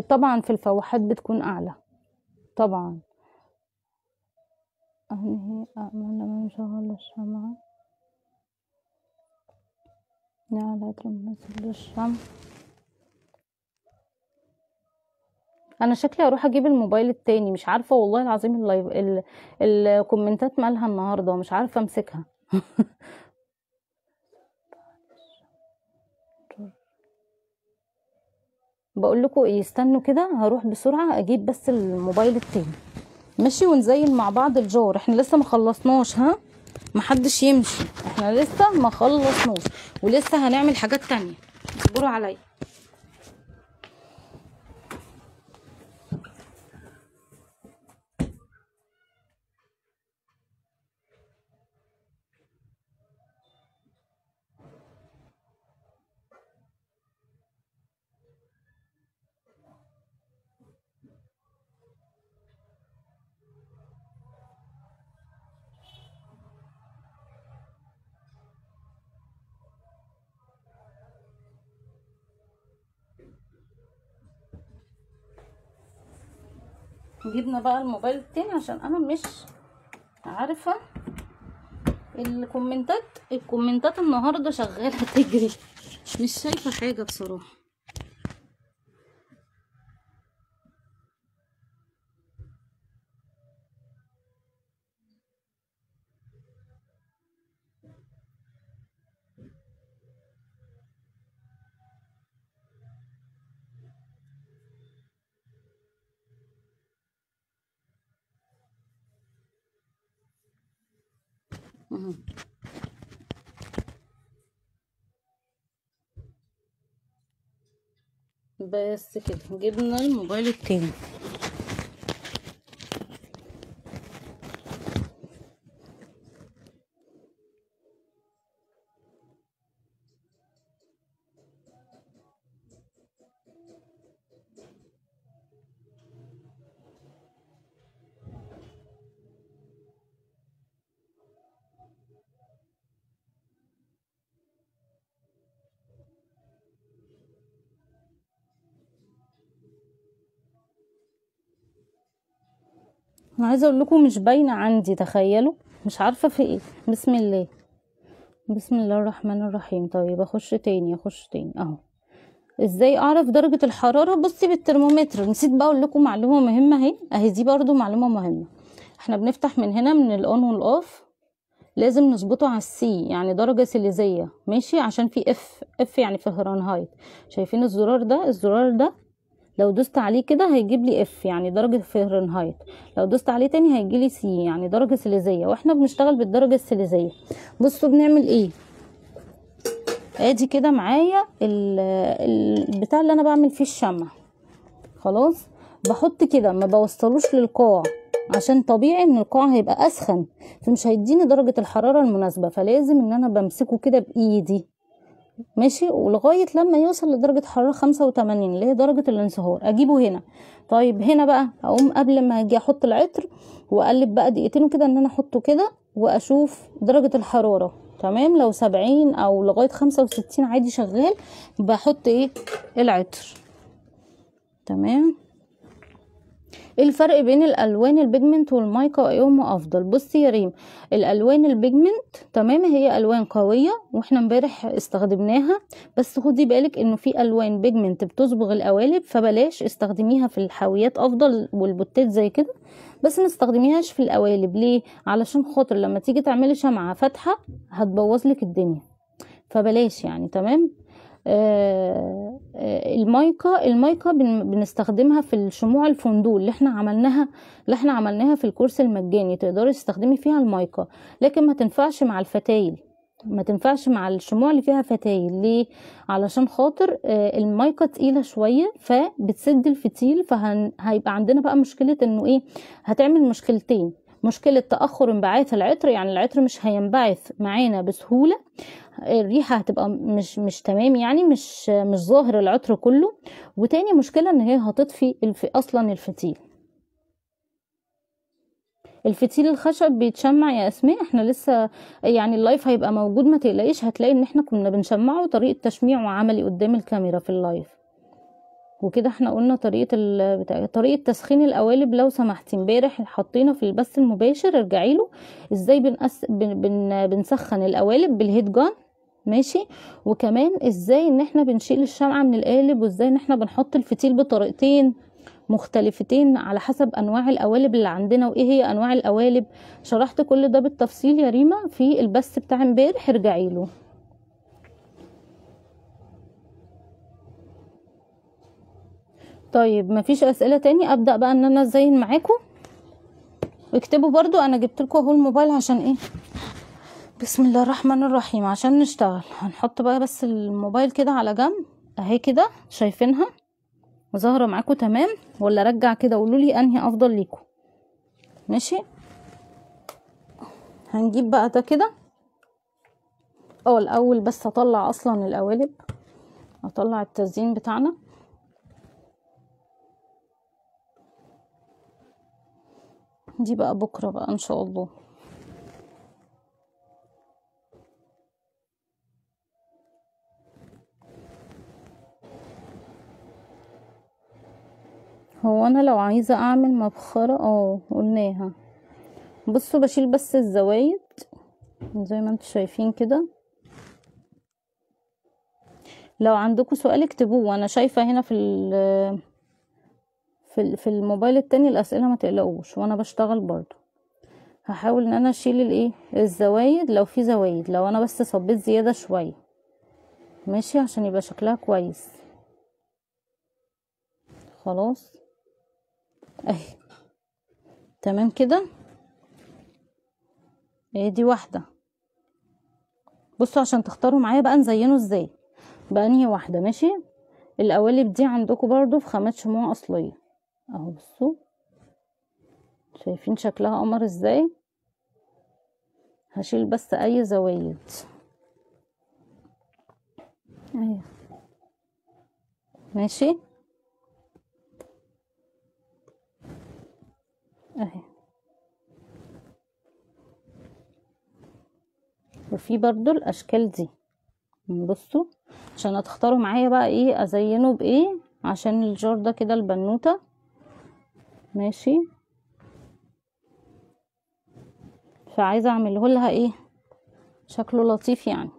طبعا في الفواحات بتكون اعلى طبعا. انهي امن لما نشغل الشمعة؟ نوع العطر المناسب للشمع. انا شكلي اروح اجيب الموبايل التاني، مش عارفة والله العظيم اللايف الكومنتات مالها النهاردة ومش عارفة امسكها. بقول لكم ايه، استنوا كده هروح بسرعة اجيب بس الموبايل التاني ماشي، ونزين مع بعض الجار. احنا لسه ما خلصناش، ها محدش يمشي، احنا لسه ما خلصناش ولسه هنعمل حاجات تانية، اصبروا عليا. جبنا بقى الموبايل التاني عشان انا مش عارفة الكومنتات النهاردة شغالة تجري، مش شايفة حاجة بصراحة. بس كده جبنا الموبايل التاني. انا عايزه اقول لكم مش باينه عندي، تخيلوا مش عارفه في ايه. بسم الله، بسم الله الرحمن الرحيم. طيب اخش تاني اهو. ازاي اعرف درجه الحراره؟ بصي بالترمومتر. نسيت بقى اقول لكم معلومه مهمه اهي دي برضو معلومه مهمه. احنا بنفتح من هنا من الاون والاوف، لازم نظبطه على السي يعني درجه سيليزيه، ماشي؟ عشان في اف يعني فهرنهايت. شايفين الزرار ده لو دوست عليه كده هيجيب لي اف يعني درجة فahrenheit، لو دوست عليه تاني هيجي لي سي يعني درجة سيليزية، واحنا بنشتغل بالدرجة السيليزية. بصوا بنعمل ايه. ادي كده معايا البتاع اللي انا بعمل فيه الشمع، خلاص بحط كده ما بوصلوش للقاع، عشان طبيعي ان القاع هيبقى اسخن فمش هيديني درجة الحرارة المناسبة، فلازم ان انا بمسكه كده بايدي ماشي، ولغايه لما يوصل لدرجه حراره 85 اللي هي درجه الانصهار اجيبه هنا. طيب هنا بقى اقوم قبل ما اجي احط العطر واقلب بقى دقيقتين كده ان انا احطه كده واشوف درجه الحراره تمام، لو 70 او لغايه 65 عادي شغال. بحط ايه العطر تمام. ايه الفرق بين الالوان البيجمنت والمايكا وايهما افضل؟ بصي يا ريم، الالوان البيجمنت تمام هي الوان قويه واحنا امبارح استخدمناها، بس خدي بالك انه في الوان بيجمنت بتصبغ القوالب فبلاش استخدميها في الحاويات افضل والبوتات زي كده، بس ما استخدميهاش في القوالب. ليه؟ علشان خاطر لما تيجي تعملي شمعة فاتحة هتبوظ لك الدنيا، فبلاش يعني تمام. المايكا بنستخدمها في الشموع الفندول اللي احنا عملناها في الكورس المجاني، تقدري تستخدمي فيها المايكا، لكن ما تنفعش مع الفتايل، ما تنفعش مع الشموع اللي فيها فتايل. ليه؟ علشان خاطر المايكا تقيلة شوية فبتسد الفتيل، فهيبقى عندنا بقى مشكلة انه ايه، هتعمل مشكلتين: مشكلة تأخر انبعاث العطر، يعني العطر مش هينبعث معانا بسهولة، الريحة هتبقى مش تمام، يعني مش ظاهر العطر كله. وتاني مشكلة ان هي هتطفي اصلا الفتيل الخشب بيتشمع يا اسماء، احنا لسه يعني اللايف هيبقى موجود، ما تقلقيش، هتلاقي ان احنا كنا بنشمعه طريقة تشميع وعملي قدام الكاميرا في اللايف. وكده احنا قلنا طريقة تسخين القوالب، لو سمحتي امبارح حطينا في البث المباشر، ارجعي له ازاي بنسخن القوالب بالهيت جان، ماشي. وكمان ازاي ان احنا بنشيل الشمعة من القالب، وازاي ان احنا بنحط الفتيل بطريقتين مختلفتين على حسب انواع القوالب اللي عندنا، وايه هي انواع القوالب. شرحت كل ده بالتفصيل يا ريما في البث بتاع امبارح، ارجعي له. طيب مفيش اسئله تاني، ابدا بقى ان انا ازين معاكم. اكتبوا برضو، انا جبت لكم اهو الموبايل عشان ايه، بسم الله الرحمن الرحيم، عشان نشتغل. هنحط بقى بس الموبايل كده على جنب اهي كده، شايفينها ظاهره معاكم تمام ولا ارجع كده؟ قولوا لي انهي افضل ليكم. ماشي، هنجيب بقى ده كده. الاول بس اطلع اصلا القوالب، اطلع التزيين بتاعنا. دي بقى بكره بقى ان شاء الله. هو انا لو عايزه اعمل مبخره قلناها. بصوا بشيل بس الزوايد زي ما انتم شايفين كده. لو عندكم سؤال اكتبوه، وانا شايفه هنا في الموبايل التاني الاسئله، ما تقلقوش، وانا بشتغل برضو هحاول ان انا اشيل الزوايد لو في زوايد، لو انا بس صبيت زياده شويه، ماشي، عشان يبقى شكلها كويس. خلاص اهي تمام كده. دي واحده. بصوا عشان تختاروا معايا بقى نزينه ازاي بأنهي واحده. ماشي، القوالب دي عندكم برضو في خامات شموع اصليه اهو، بصوا شايفين شكلها قمر ازاي. هشيل بس اي زوايد اهي، ماشي اهي. وفي برضو الاشكال دي، بصوا عشان هتختاروا معايا بقى ايه ازينه بايه، عشان الجار ده كده البنوتة، ماشي. فعايزة اعمله لها ايه شكله لطيف يعني.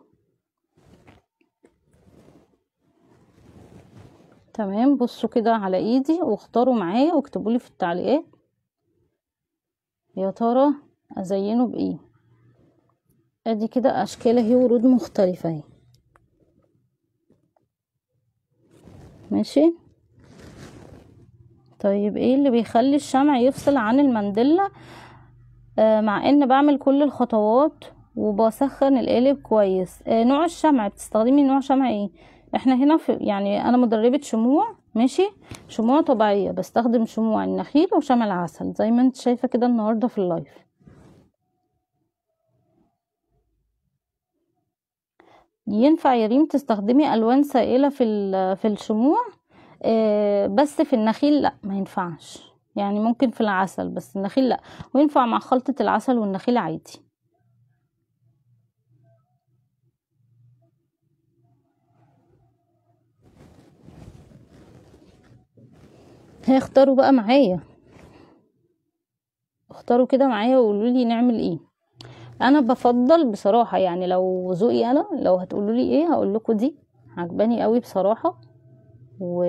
تمام، بصوا كده على ايدي واختاروا معايا واكتبوا لي في التعليقات يا ترى ازينه بايه. ادي كده اشكال اهي، ورود مختلفة اهي، ماشي. طيب ايه اللي بيخلي الشمع يفصل عن المندلة؟ مع ان بعمل كل الخطوات وبسخن القالب كويس. نوع الشمع بتستخدمي نوع شمع ايه؟ احنا هنا يعني انا مدربة شموع، ماشي، شموع طبيعية، بستخدم شموع النخيل وشمع العسل زي ما انت شايفة كده النهاردة في اللايف. ينفع يا ريم تستخدمي الوان سائلة في الشموع؟ بس في النخيل لا، ما ينفعش، يعني ممكن في العسل بس النخيل لا، وينفع مع خلطة العسل والنخيل عادي. هيختاروا بقى معايا، اختاروا كده معايا وقولوا لي نعمل ايه. انا بفضل بصراحة، يعني لو ذوقي انا، لو هتقولوا لي ايه هقول لكم دي عجباني قوي بصراحة، و...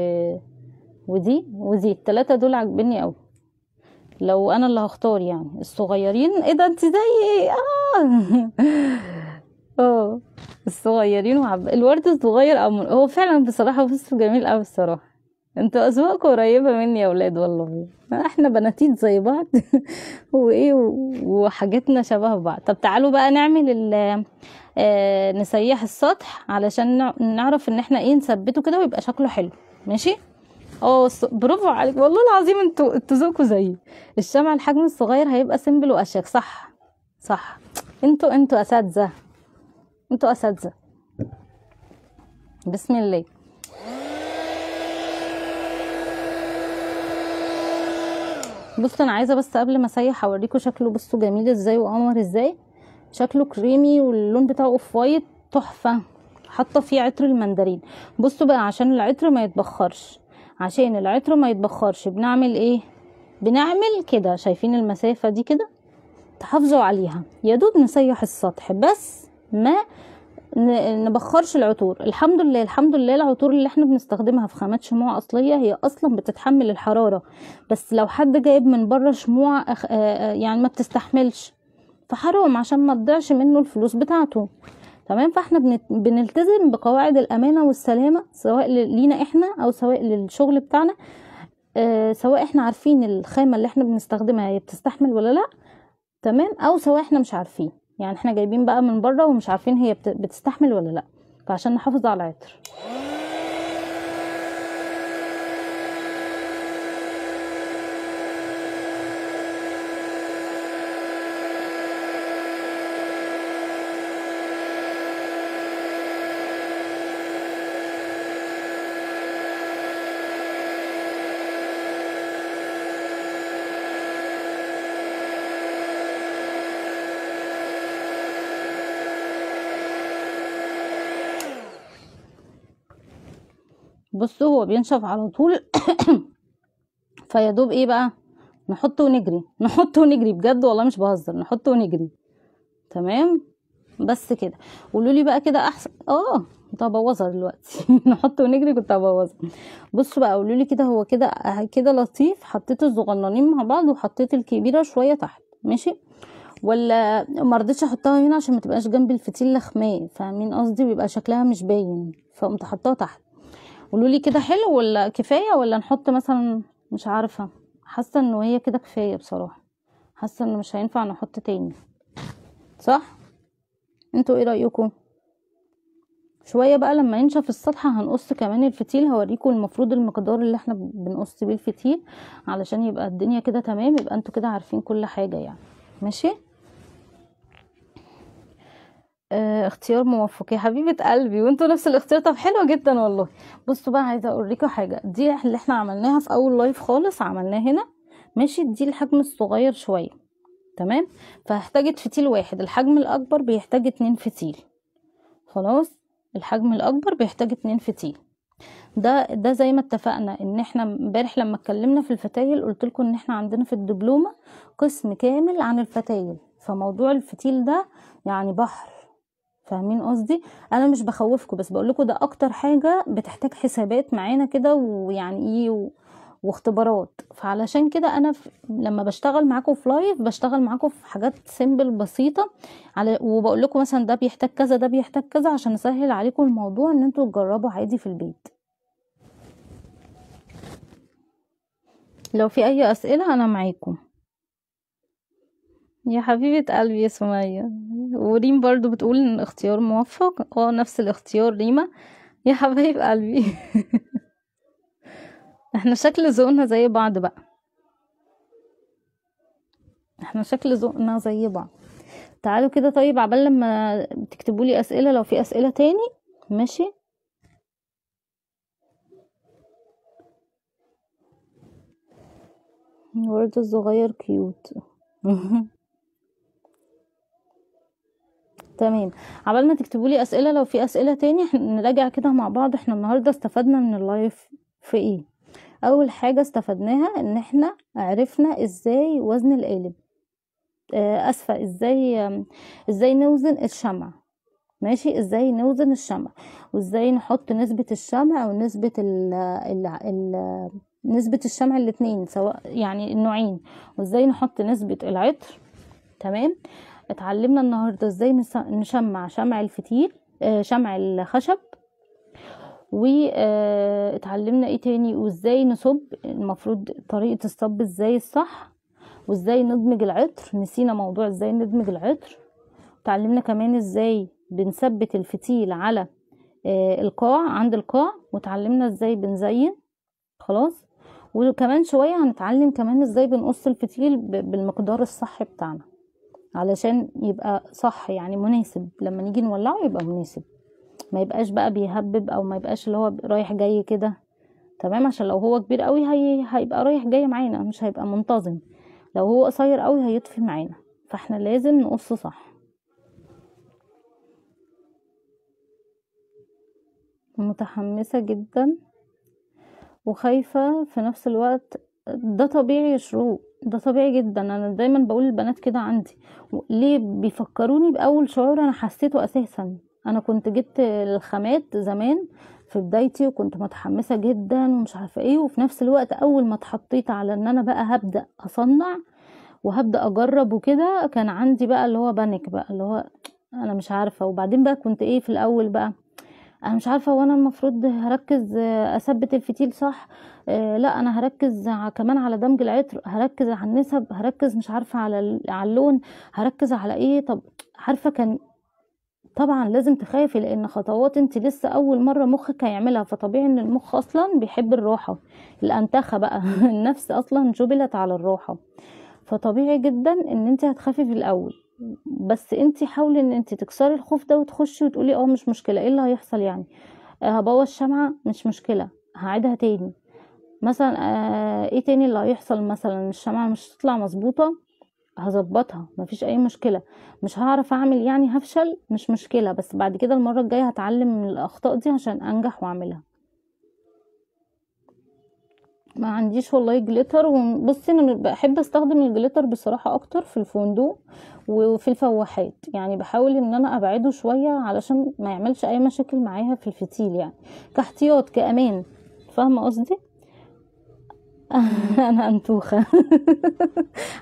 ودي التلاتة دول عجباني قوي. لو انا اللي هختار يعني الصغيرين، ايه ده انت زي ايه اه الصغيرين الورد الصغير هو فعلا بصراحة بص جميل اوي الصراحة. انتوا اذواقكم قريبة مني يا ولاد والله، احنا بناتيت زي بعض وايه وحاجتنا شبه بعض. طب تعالوا بقى نعمل نسيح السطح علشان نعرف ان احنا ايه نثبته كده ويبقى شكله حلو. ماشي. اه برافو عليك والله العظيم، انتوا ذوقكم زيي. الشمع الحجم الصغير هيبقى سيمبل واشيك. صح صح. انتوا اساتذه، انتوا اساتذه. بسم الله. بصوا انا عايزه بس قبل ما اسيح اوريكم شكله. بصوا جميل ازاي وقمر ازاي، شكله كريمي واللون بتاعه اوف وايت تحفه. حاطه فيه عطر المندرين. بصوا بقى عشان العطر ما يتبخرش، عشان العطر ما يتبخرش بنعمل ايه؟ بنعمل كده، شايفين المسافه دي كده؟ تحافظوا عليها. يا دوب نسيح السطح بس ما نبخرش العطور. الحمد لله الحمد لله العطور اللي احنا بنستخدمها في خامات شموع اصليه هي اصلا بتتحمل الحراره، بس لو حد جايب من بره شموع يعني ما بتستحملش، فحرام عشان ما تضيعش منه الفلوس بتاعته. تمام. فاحنا بنلتزم بقواعد الامانه والسلامه، سواء لينا احنا او سواء للشغل بتاعنا. سواء احنا عارفين الخامه اللي احنا بنستخدمها هي بتستحمل ولا لا، تمام، او سواء احنا مش عارفين، يعني احنا جايبين بقى من بره ومش عارفين هي بتستحمل ولا لا، فعشان نحافظ على العطر. بصوا هو بينشف على طول فيا دوب ايه بقى، نحطه ونجري نحطه ونجري بجد والله مش بهزر، نحطه ونجري. تمام. بس كده. قولوا لي بقى كده احسن. كنت هبوظها دلوقتي نحطه ونجري كنت هبوظها. بصوا بقى قولوا لي كده، هو كده كده لطيف؟ حطيت الصغننين مع بعض وحطيت الكبيره شويه تحت، ماشي؟ ولا ما رضيتش احطها هنا عشان ما تبقاش جنب الفتيل لخماه، فاهمين قصدي؟ بيبقى شكلها مش باين، فقمت حطاها تحت. قولوا لي كده حلو ولا كفايه، ولا نحط مثلا؟ مش عارفه، حاسه انه هي كده كفايه بصراحه، حاسه انه مش هينفع نحط تاني. صح؟ انتوا ايه رايكم؟ شويه بقى لما ينشف السطح هنقص كمان الفتيل، هوريكم المفروض المقدار اللي احنا بنقص بيه الفتيل علشان يبقى الدنيا كده تمام، يبقى انتوا كده عارفين كل حاجه يعني. ماشي. اختيار موفق يا حبيبه قلبي، وانتوا نفس الاختيار. طب حلو جدا والله. بصوا بقى عايزه اوريكم حاجه، دي اللي احنا عملناها في اول لايف خالص، عملناها هنا. ماشي. دي الحجم الصغير شويه، تمام، فهحتاج فتيل واحد. الحجم الاكبر بيحتاج 2 فتيل. خلاص. الحجم الاكبر بيحتاج 2 فتيل. ده زي ما اتفقنا ان احنا امبارح لما اتكلمنا في الفتايل قلت لكم ان احنا عندنا في الدبلومه قسم كامل عن الفتايل، فموضوع الفتيل ده يعني بحر، فاهمين قصدي؟ انا مش بخوفكم، بس بقول لكم ده اكتر حاجه بتحتاج حسابات معانا كده، ويعني ايه واختبارات. فعلشان كده انا لما بشتغل معاكم في لايف بشتغل معاكم في حاجات سيمبل بسيطه، وبقول لكم مثلا ده بيحتاج كذا ده بيحتاج كذا عشان اسهل عليكم الموضوع ان انتوا تجربوا عادي في البيت. لو في اي اسئله انا معاكم. يا حبيبه قلبي يا سميه. وريم برضو بتقول ان اختيار موفق. نفس الاختيار ريما. يا حبايب قلبي احنا شكل ذوقنا زي بعض بقى، احنا شكل ذوقنا زي بعض. تعالوا كده طيب عبال لما تكتبوا لي اسئله لو في اسئله تاني. ماشي. الورد الصغير كيوت تمام. عبال ما تكتبوا لي اسئله لو في اسئله تاني نراجع كده مع بعض احنا النهارده استفدنا من اللايف في ايه. اول حاجه استفدناها ان احنا عرفنا ازاي وزن القالب، اسفه، ازاي نوزن الشمع. ماشي. ازاي نوزن الشمع، وازاي نحط نسبة الشمع ونسبة نسبة الشمع الاتنين، سواء يعني النوعين، وازاي نحط نسبة العطر. تمام. اتعلمنا النهاردة ازاي نشمع شمع الفتيل، شمع الخشب، واتعلمنا ايه تاني، وازاي نصب، المفروض طريقة الصب ازاي الصح، وازاي ندمج العطر. نسينا موضوع ازاي ندمج العطر. اتعلمنا كمان ازاي بنثبت الفتيل على القاع، عند القاع، وتعلمنا ازاي بنزين. خلاص. وكمان شوية هنتعلم كمان ازاي بنقص الفتيل بالمقدار الصح بتاعنا، علشان يبقى صح، يعني مناسب لما نيجي نولعه يبقى مناسب، ما يبقاش بقى بيهبب، او ما يبقاش اللي هو رايح جاي كده. تمام. عشان لو هو كبير قوي هيبقى رايح جاي معانا، مش هيبقى منتظم. لو هو قصير قوي هيطفي معانا، فاحنا لازم نقص صح. متحمسة جدا وخايفة في نفس الوقت. ده طبيعي يا شروق، ده طبيعي جدا. انا دايما بقول للبنات كده عندي، ليه بيفكروني باول شعور انا حسيته اساسا. انا كنت جبت الخامات زمان في بدايتي، وكنت متحمسة جدا ومش عارفة ايه، وفي نفس الوقت اول ما اتحطيت على ان انا بقى هبدأ اصنع وهبدأ اجرب وكده، كان عندي بقى اللي هو بانيك بقى، اللي هو انا مش عارفة. وبعدين بقى كنت ايه في الاول بقى، انا مش عارفه، وانا المفروض هركز اثبت الفتيل صح، لا انا هركز كمان على دمج العطر، هركز على النسب، هركز مش عارفه على اللون، هركز على ايه. طب عارفه كان طبعا لازم تخافي، لان خطوات انت لسه اول مره مخك هيعملها، فطبيعي ان المخ اصلا بيحب الراحه، الانتخه بقى النفس اصلا جبلت على الراحه، فطبيعي جدا ان انت هتخافي في الاول. بس انت حاولي ان انت تكسري الخوف ده وتخشي وتقولي مش مشكله، ايه اللي هيحصل يعني، هبوظ شمعة مش مشكلة، هعيدها تاني مثلا. ايه تاني اللي هيحصل، مثلا الشمعة مش تطلع مظبوطة، هظبطها مفيش اي مشكلة. مش هعرف اعمل يعني هفشل، مش مشكلة، بس بعد كده المرة الجاية هتعلم من الاخطاء دي عشان انجح واعملها. ما عنديش والله جليتر. وبصي انا بحب استخدم الجليتر بصراحة اكتر في الفندق وفي الفواحات، يعني بحاول ان انا ابعده شوية علشان ما يعملش اي مشاكل معاها في الفتيل، يعني كاحتياط كامان. فاهمة قصدي؟ انا انتوخة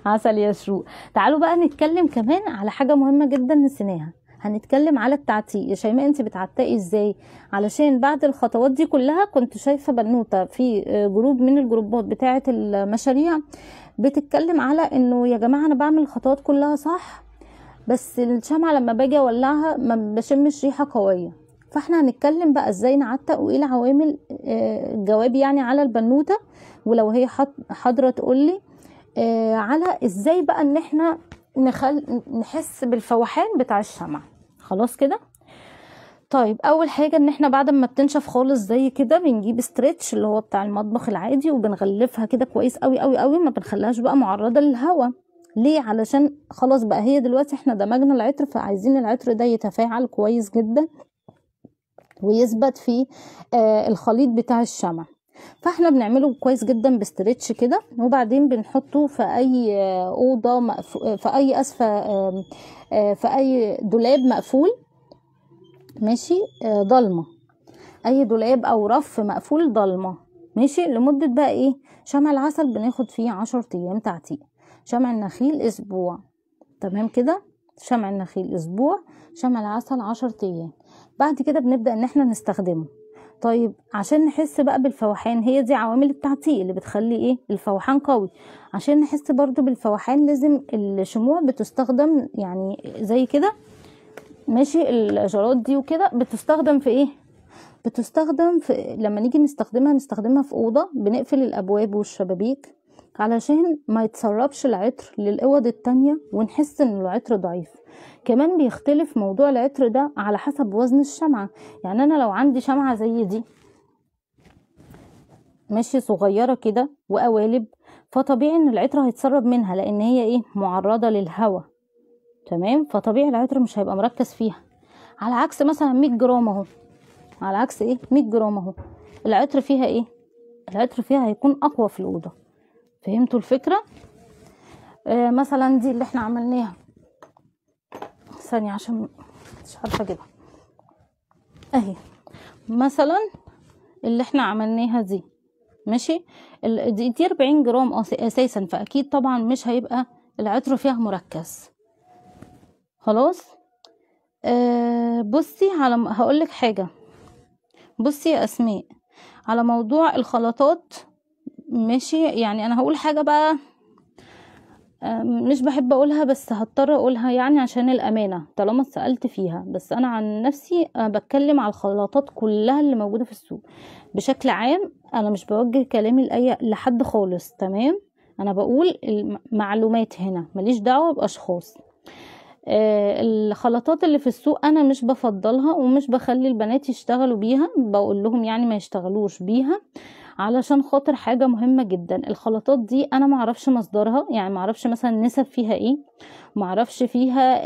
عسل يا شروق. تعالوا بقى نتكلم كمان على حاجة مهمة جدا نسيناها، هنتكلم على التعتيق. يا شيماء انت بتعتقي ازاي؟ علشان بعد الخطوات دي كلها كنت شايفة بنوتة في جروب من الجروبات بتاعة المشاريع بتتكلم على انه يا جماعة انا بعمل الخطوات كلها صح، بس الشمعة لما باجي اولعها ما بشمش ريحة قوية. فاحنا هنتكلم بقى ازاي نعتق، وايه العوامل، جواب يعني على البنوتة، ولو هي حاضرة تقولي على ازاي بقى ان احنا نحس بالفوحان بتاع الشمعة. خلاص كده. طيب اول حاجة ان احنا بعد ما بتنشف خالص زي كده بنجيب ستريتش اللي هو بتاع المطبخ العادي، وبنغلفها كده كويس قوي قوي قوي، ما بنخليهاش بقى معرضة للهواء. ليه؟ علشان خلاص بقى هي دلوقتي احنا دمجنا العطر، فعايزين العطر ده يتفاعل كويس جدا ويثبت في الخليط بتاع الشمع. فاحنا بنعمله كويس جدا بستريتش كده، وبعدين بنحطه في اي اوضه في اي في اي دولاب مقفول، ماشي، ضلمه، اي دولاب او رف مقفول ضلمه، ماشي، لمده بقى ايه. شمع العسل بناخد فيه 10 ايام تعتيق، شمع النخيل اسبوع. تمام كده. شمع النخيل اسبوع، شمع العسل 10 ايام. بعد كده بنبدأ ان احنا نستخدمه. طيب عشان نحس بقى بالفوحان، هي دي عوامل التعتيق اللي بتخلي ايه الفوحان قوي. عشان نحس برضو بالفوحان لازم الشموع بتستخدم يعني زي كده، ماشي، الإجارات دي وكده بتستخدم في ايه، بتستخدم في لما نيجي نستخدمها في أوضة بنقفل الأبواب والشبابيك علشان ما يتسربش العطر للأوض التانية ونحس ان العطر ضعيف. كمان بيختلف موضوع العطر ده على حسب وزن الشمعة. يعني انا لو عندي شمعة زي دي ماشي صغيرة كده وقوالب، فطبيعي ان العطر هيتسرب منها لان هي ايه معرضة للهواء. تمام. فطبيعي العطر مش هيبقى مركز فيها. على عكس مثلا 100 جرام اهو، على عكس ايه 100 جرام اهو، العطر فيها ايه، العطر فيها هيكون اقوى في الأوضة. فهمتوا الفكرة؟ مثلا دي اللي احنا عملناها، ثانية عشان مش عارفة اجيبها اهي، مثلا اللي احنا عملناها دي، ماشي، دي 40 جرام اساسا، فاكيد طبعا مش هيبقى العطر فيها مركز. خلاص. بصي هقولك حاجة. بصي يا اسماء، على موضوع الخلطات، ماشي، يعني انا هقول حاجة بقى مش بحب اقولها بس هضطر اقولها يعني عشان الامانة طالما سألت فيها. بس انا عن نفسي بتكلم على الخلاطات كلها اللي موجودة في السوق بشكل عام. انا مش بوجه كلامي لاي لحد خالص، تمام؟ انا بقول المعلومات هنا، ماليش دعوة باشخاص. الخلطات اللي في السوق انا مش بفضلها ومش بخلي البنات يشتغلوا بيها، بقول لهم يعني ما يشتغلوش بيها علشان خاطر حاجة مهمة جدا. الخلطات دي انا معرفش مصدرها، يعني معرفش مثلا نسب فيها ايه، معرفش فيها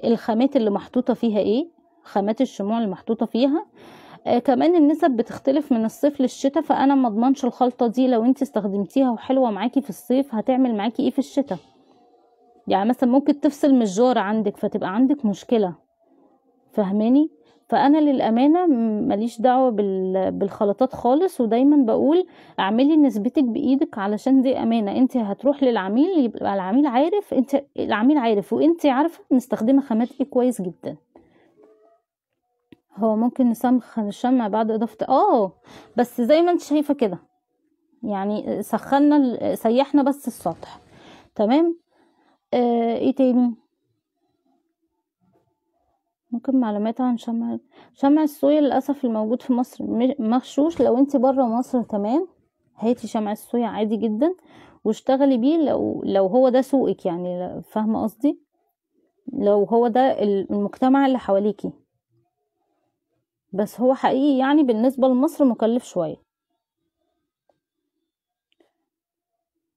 الخامات اللي محطوطة فيها ايه، خامات الشموع اللي محطوطة فيها. كمان النسب بتختلف من الصيف للشتاء، فانا ما اضمنش الخلطة دي لو انت استخدمتيها وحلوة معاكي في الصيف هتعمل معاكي ايه في الشتاء. يعني مثلا ممكن تفصل من الجارة عندك فتبقى عندك مشكلة، فهماني؟ فانا للامانه ماليش دعوه بالخلطات خالص، ودايما بقول اعملي نسبتك بايدك علشان دي امانه. انت هتروح للعميل يبقى العميل عارف، انت العميل عارف وانت عارفه مستخدمه خامات ايه كويس جدا. هو ممكن نسخن الشمع بعد اضافه بس زي ما انت شايفه كده، يعني سيحنا بس السطح، تمام. ايه تاني؟ ممكن معلومات عن شمع الصويا للأسف الموجود في مصر مغشوش. لو انت برا مصر تمام، هاتي شمع الصويا عادي جدا واشتغلي بيه لو هو ده سوقك، يعني فاهمة قصدي؟ لو هو ده المجتمع اللي حواليكي. بس هو حقيقي يعني بالنسبة لمصر مكلف شوية،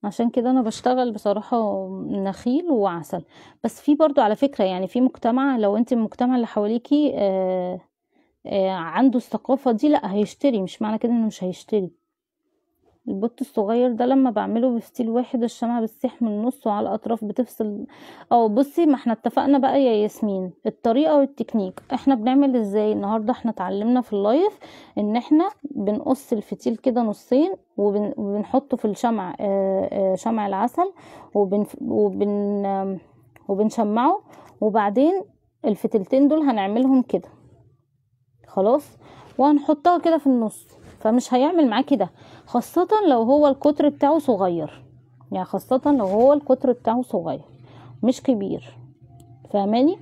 عشان كده انا بشتغل بصراحة نخيل وعسل. بس في برضو على فكرة يعني في مجتمع، لو انت المجتمع اللي حواليكي عنده الثقافة دي، لا هيشتري، مش معنى كده انه مش هيشتري. البوت الصغير ده لما بعمله بفتيل واحد الشمعة بتسيح من النص وعلى الاطراف بتفصل. بصي، ما احنا اتفقنا بقى يا ياسمين الطريقة والتكنيك احنا بنعمل ازاي. النهاردة احنا اتعلمنا في اللايف ان احنا بنقص الفتيل كده نصين وبنحطه في الشمع، شمع العسل، وبن وبن آم، وبنشمعه، وبعدين الفتيلتين دول هنعملهم كده خلاص، وهنحطها كده في النص. فمش هيعمل معاكي ده، خاصة لو هو القطر بتاعه صغير، يعني خاصة لو هو القطر بتاعه صغير مش كبير، فاهماني؟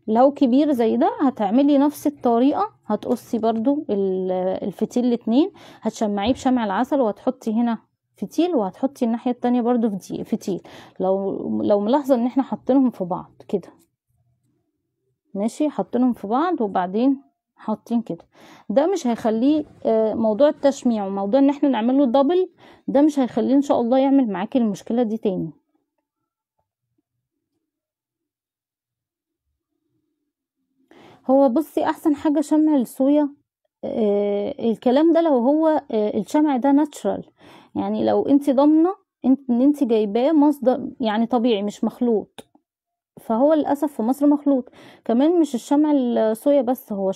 لو كبير زي ده هتعملي نفس الطريقة، هتقصي برضو الفتيل الاتنين، هتشمعيه بشمع العسل وهتحطي هنا فتيل وهتحطي الناحية التانية برضو فتيل. لو ملاحظة ان احنا حاطينهم في بعض كده، ماشي، حاطينهم في بعض وبعدين حاطين كده، ده مش هيخليه موضوع التشميع وموضوع ان احنا نعمله دبل، ده مش هيخليه ان شاء الله يعمل معاكي المشكلة دي تاني. هو بصي احسن حاجة شمع الصويا، الكلام ده لو هو الشمع ده ناتشرال، يعني لو انت ضامنة ان انت جايباه مصدر يعني طبيعي مش مخلوط. فهو للأسف في مصر مخلوط. كمان مش الشمع الصويا بس، هو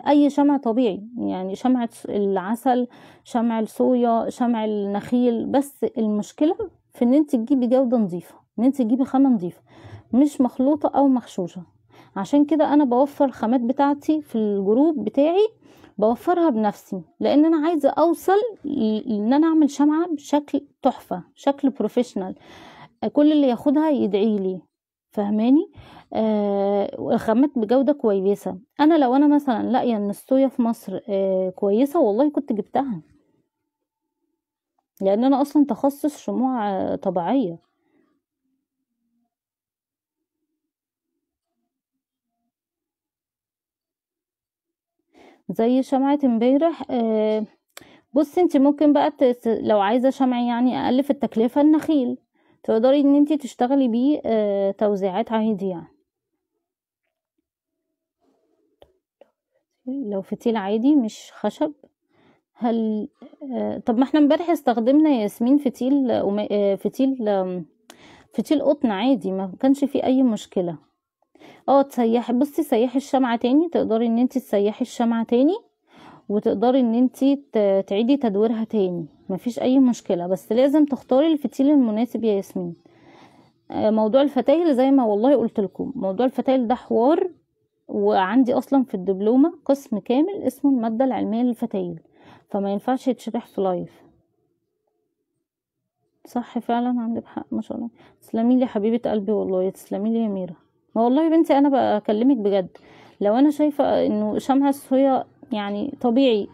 أي شمع طبيعي، يعني شمع العسل، شمع الصويا، شمع النخيل. بس المشكلة في ان انت تجيبي جودة نظيفة، ان انت تجيبي خامة نظيفة مش مخلوطة او مغشوشة. عشان كده انا بوفر الخامات بتاعتي في الجروب بتاعي، بوفرها بنفسي، لان انا عايزة اوصل ان انا اعمل شمعة بشكل تحفة، شكل بروفيشنال، كل اللي ياخدها يدعي لي، فهماني؟ خامات بجودة كويسة. انا لو انا مثلا لاقيه ان الصويا في مصر كويسة والله كنت جبتها، لان انا اصلا تخصص شموع طبيعية. زي شمعة امبارح. بصي انت ممكن بقى لو عايزة شمع يعني اقل في التكلفة، النخيل تقدري ان انت تشتغلي بيه توزيعات عادي يعني. لو فتيل عادي مش خشب. هل طب ما احنا امبارح استخدمنا ياسمين فتيل فتيل قطن عادي، ما كانش فيه اي مشكلة. تسيحي، بصي سيحي الشمعة تاني، تقدري ان انت تسيحي الشمعة تاني وتقدري ان انت تعيدي تدويرها تاني، مفيش اي مشكلة، بس لازم تختاري الفتيل المناسب يا ياسمين. موضوع الفتايل زي ما والله قلت لكم، موضوع الفتايل ده حوار، وعندي اصلا في الدبلومة قسم كامل اسمه المادة العلمية للفتايل، فما ينفعش يتشرح في لايف. صح فعلا، عندك حق ما شاء الله. تسلمي لي يا حبيبة قلبي والله، تسلمي لي يا ميرا. ما والله يا بنتي انا بكلمك بجد، لو انا شايفة انه شمع الصويا يعني طبيعي،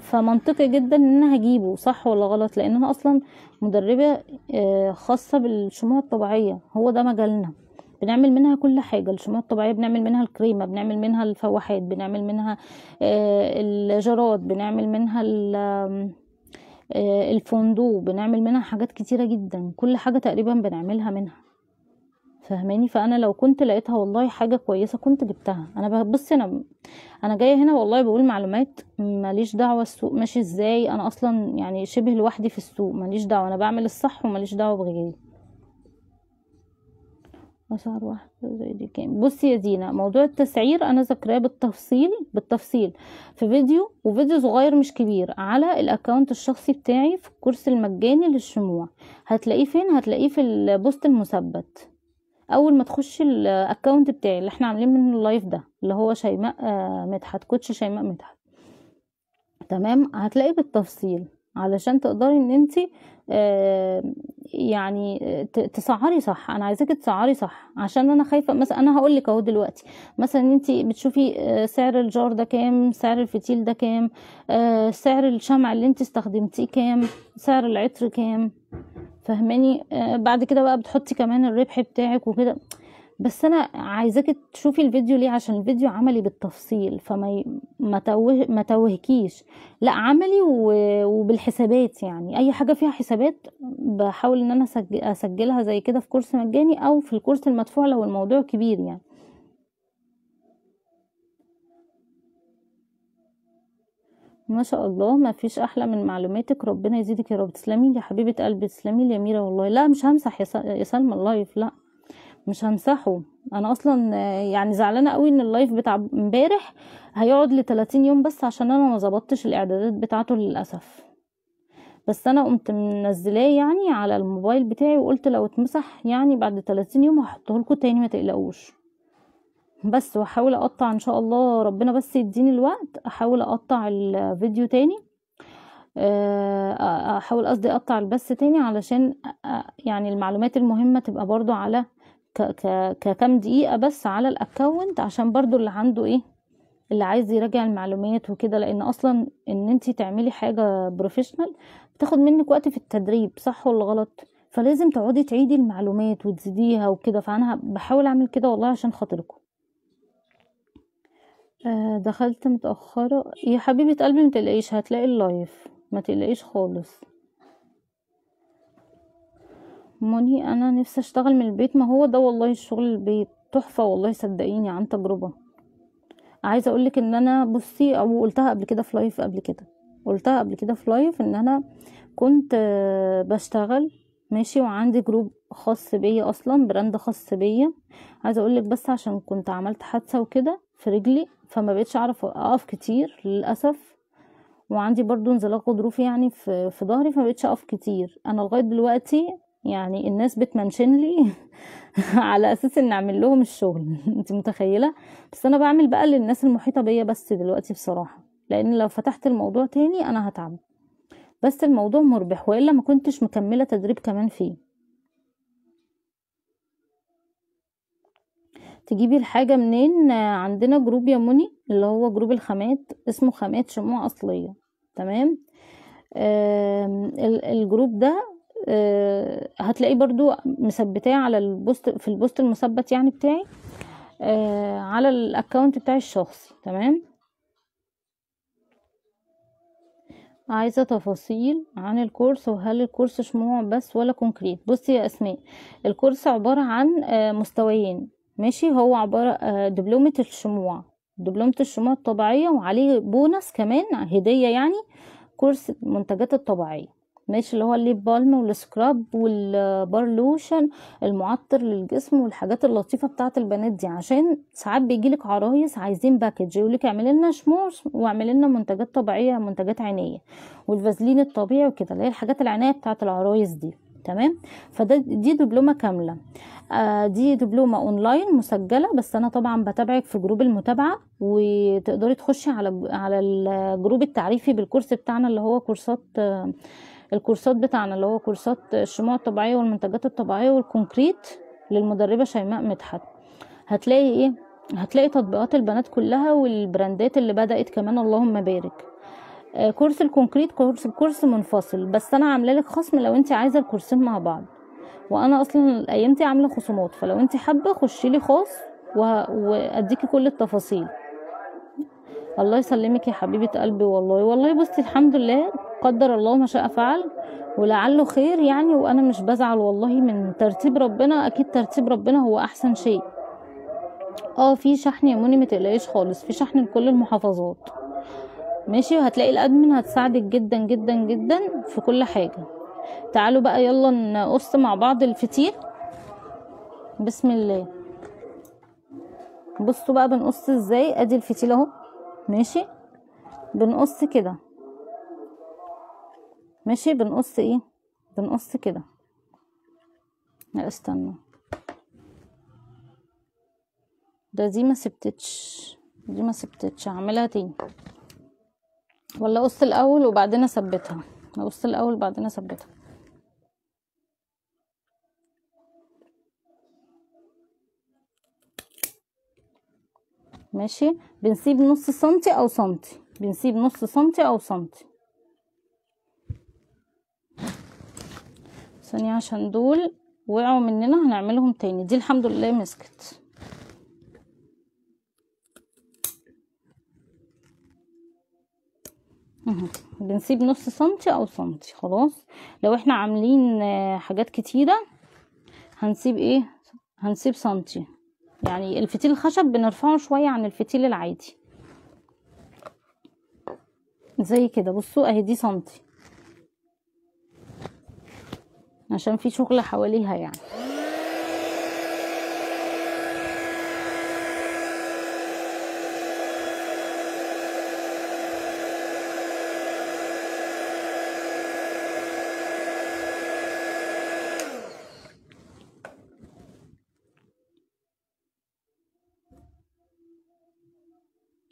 فمنطقي جدا ان انا هجيبه، صح ولا غلط؟ لان انا اصلا مدربة خاصة بالشموع الطبيعية، هو ده مجالنا. بنعمل منها كل حاجة، الشموع الطبيعية بنعمل منها الكريمة، بنعمل منها الفواحات، بنعمل منها الجراد، بنعمل منها الفندق، بنعمل منها حاجات كتيرة جدا، كل حاجة تقريبا بنعملها منها، فهماني؟ فانا لو كنت لقيتها والله حاجة كويسة كنت جبتها. بصي انا جاية هنا والله بقول معلومات، ماليش دعوة السوق ماشي ازاي، انا اصلا يعني شبه لوحدي في السوق، ماليش دعوة، انا بعمل الصح وماليش دعوة بغيري. اسعار واحدة زي دي كام؟ بصي يا دينا، موضوع التسعير انا ذاكراه بالتفصيل في فيديو، وفيديو صغير مش كبير، على الاكونت الشخصي بتاعي في الكورس المجاني للشموع. هتلاقيه فين؟ هتلاقيه في البوست المثبت، اول ما تخشي الاكونت بتاعي اللي احنا عاملين منه اللايف ده، اللي هو شيماء مدحت، كوتش شيماء مدحت، تمام؟ هتلاقيه بالتفصيل علشان تقدري ان انتي يعني تسعري صح. انا عايزاكي تسعري صح، عشان انا خايفه. مثلا انا هقول لك اهو دلوقتي، مثلا انتي بتشوفي سعر الجار ده كام، سعر الفتيل ده كام، سعر الشمع اللي انتي استخدمتيه كام، سعر العطر كام، فهماني؟ بعد كده بقى بتحطي كمان الربح بتاعك وكده. بس انا عايزاكي تشوفي الفيديو ليه؟ عشان الفيديو عملي بالتفصيل، ما توهكيش، لا عملي وبالحسابات، يعني اي حاجة فيها حسابات بحاول ان انا اسجلها زي كده في كورس مجاني او في الكورس المدفوع لو الموضوع كبير يعني. ما شاء الله، ما فيش احلى من معلوماتك، ربنا يزيدك يا رب. تسلمي لي يا حبيبة قلبي، تسلمي لي يا ميرا والله. لا مش همسح يا سلمى اللايف، لا مش همسحه. انا اصلا يعني زعلانه قوي ان اللايف بتاع امبارح هيقعد ل 30 يوم بس، عشان انا ما ظبطتش الاعدادات بتاعته للاسف. بس انا قمت منزلاه يعني على الموبايل بتاعي، وقلت لو اتمسح يعني بعد 30 يوم هحطه لكم تاني، ما تقلقوش. بس واحاول اقطع ان شاء الله، ربنا بس يديني الوقت، احاول اقطع الفيديو تاني، احاول قصدي اقطع البث تاني، علشان يعني المعلومات المهمة تبقى برضو على ككم دقيقة بس على الاكونت، عشان برضو اللي عنده ايه، اللي عايز يراجع المعلومات وكده. لان اصلا ان انتي تعملي حاجة بروفيشنال بتاخد منك وقت في التدريب، صح ولا غلط؟ فلازم تقعدي تعيدي المعلومات وتزيديها وكده، فانا بحاول اعمل كده والله عشان خاطركم. دخلت متأخرة يا حبيبة قلبي، متقلقيش هتلاقي اللايف، ما تقلقيش خالص. موني انا نفسي اشتغل من البيت، ما هو ده والله الشغل البيت تحفة والله، صدقيني عن تجربة. عايزة اقولك ان انا بصي، او قلتها قبل كده في لايف، قلتها قبل كده في لايف ان انا كنت بشتغل ماشي، وعندي جروب خاص بيا، اصلا براند خاص بيا. عايزة اقولك بس عشان كنت عملت حادثة وكده في رجلي، فما بقتش اعرف اقف كتير للاسف، وعندي برضو انزلاق غضروفي يعني في ظهري، فما بقتش اقف كتير. انا لغايه دلوقتي يعني الناس بتمنشن لي على اساس ان اعمل لهم الشغل انت متخيله؟ بس انا بعمل بقى للناس المحيطه بيا بس دلوقتي بصراحه، لان لو فتحت الموضوع تاني انا هتعب. بس الموضوع مربح، والا ما كنتش مكمله تدريب كمان فيه. تجيبي الحاجه منين؟ عندنا جروب يا مني، اللي هو جروب الخامات، اسمه خامات شموع اصليه، تمام؟ الجروب ده هتلاقيه برضو مثبتاه على البوست، في البوست المثبت يعني بتاعي، على الاكونت بتاعي الشخصي، تمام؟ عايزة تفاصيل عن الكورس، وهل الكورس شموع بس ولا كونكريت؟ بصي يا اسماء، الكورس عبارة عن مستويين، ماشي؟ هو عبارة دبلومة الشموع، دبلومة الشموع الطبيعية، وعليه بونص كمان هدية يعني، كورس المنتجات الطبيعية، ماشي؟ اللي هو الليب بالم والسكراب والبار لوشن، المعطر للجسم، والحاجات اللطيفة بتاعت البنات دي، عشان ساعات بيجيلك عرايس عايزين باكج، يقولك اعملي لنا شموع واعملي لنا منتجات طبيعية، منتجات عينية، والفازلين الطبيعي وكده، اللي هي الحاجات العناية بتاعت العرايس دي، تمام؟ دي دبلومة كاملة. دي دبلومة اونلاين مسجلة، بس انا طبعا بتابعك في جروب المتابعة، وتقدري تخشي على الجروب التعريفي بالكورس بتاعنا اللي هو كورسات الكورسات بتاعنا اللي هو كورسات الشموع الطبيعية والمنتجات الطبيعية والكونكريت للمدربة شيماء مدحت. هتلاقي ايه؟ هتلاقي تطبيقات البنات كلها والبراندات اللي بدأت كمان، اللهم بارك. كورس الكونكريت كورس منفصل، بس انا عامله لك خصم لو انت عايزه الكورسين مع بعض، وانا اصلا الايام دي عامله خصومات، فلو انت حابه خشي لي خاص واديكي كل التفاصيل. الله يسلمك يا حبيبه قلبي. والله بصي الحمد لله، قدر الله ما شاء فعل، ولعله خير يعني، وانا مش بزعل والله من ترتيب ربنا، اكيد ترتيب ربنا هو احسن شيء. في شحن يا منى، متقلقيش خالص، في شحن لكل المحافظات. ماشي، وهتلاقي الادمن هتساعدك جدا جدا جدا في كل حاجه. تعالوا بقى يلا نقص مع بعض الفتيل. بسم الله. بصوا بقى بنقص ازاي. ادي الفتيل اهو، ماشي، بنقص كده، ماشي، بنقص ايه، بنقص كده. لا استنى، دي ما سبتتش، دي ما سبتتش، هعملها تاني، ولا اقص الاول وبعدين اثبتها؟ اقص الاول وبعدين اثبتها. ماشي، بنسيب نص سنتي او سنتي، بنسيب نص سنتي او سنتي. ثانية عشان دول وقعوا مننا، هنعملهم تاني. دي الحمد لله مسكت. بنسيب نص سنتي او سنتي خلاص. لو احنا عاملين حاجات كتيرة هنسيب ايه، هنسيب سنتي. يعني الفتيل الخشب بنرفعه شوية عن الفتيل العادي زي كده. بصوا اهي دي سنتي عشان في شغل حواليها يعني.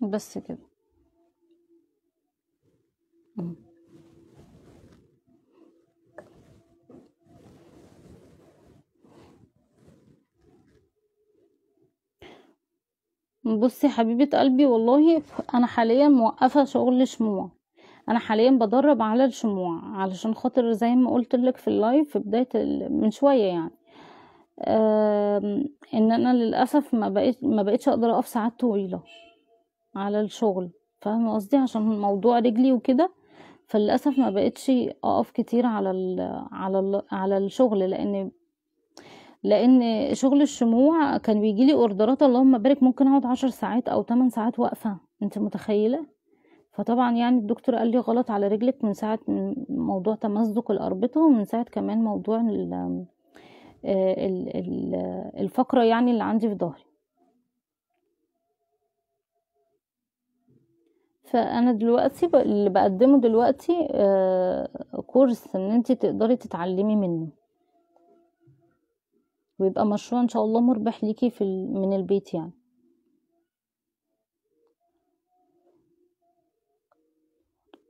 بس كده. بصي حبيبة قلبي، والله انا حاليا موقفة شغل شموع. انا حاليا بدرب على الشموع علشان خاطر زي ما قلت لك في اللايف في بداية من شوية يعني، ان انا للاسف ما بقيتش اقدر اقف ساعات طويلة على الشغل، فاهمه قصدي، عشان موضوع رجلي وكده. فللاسف ما بقيتش اقف كتير على الشغل، لان شغل الشموع كان بيجيلي اوردرات اللهم بارك، ممكن اقعد 10 ساعات او 8 ساعات واقفه، انت متخيله؟ فطبعا يعني الدكتور قال لي غلط على رجلك من ساعه موضوع تمزق الاربطه، ومن ساعه كمان موضوع الفقره يعني اللي عندي في ظهري. فانا دلوقتي اللي بقدمه دلوقتي كورس ان انت تقدري تتعلمي منه، ويبقى مشروع ان شاء الله مربح ليكي من البيت يعني.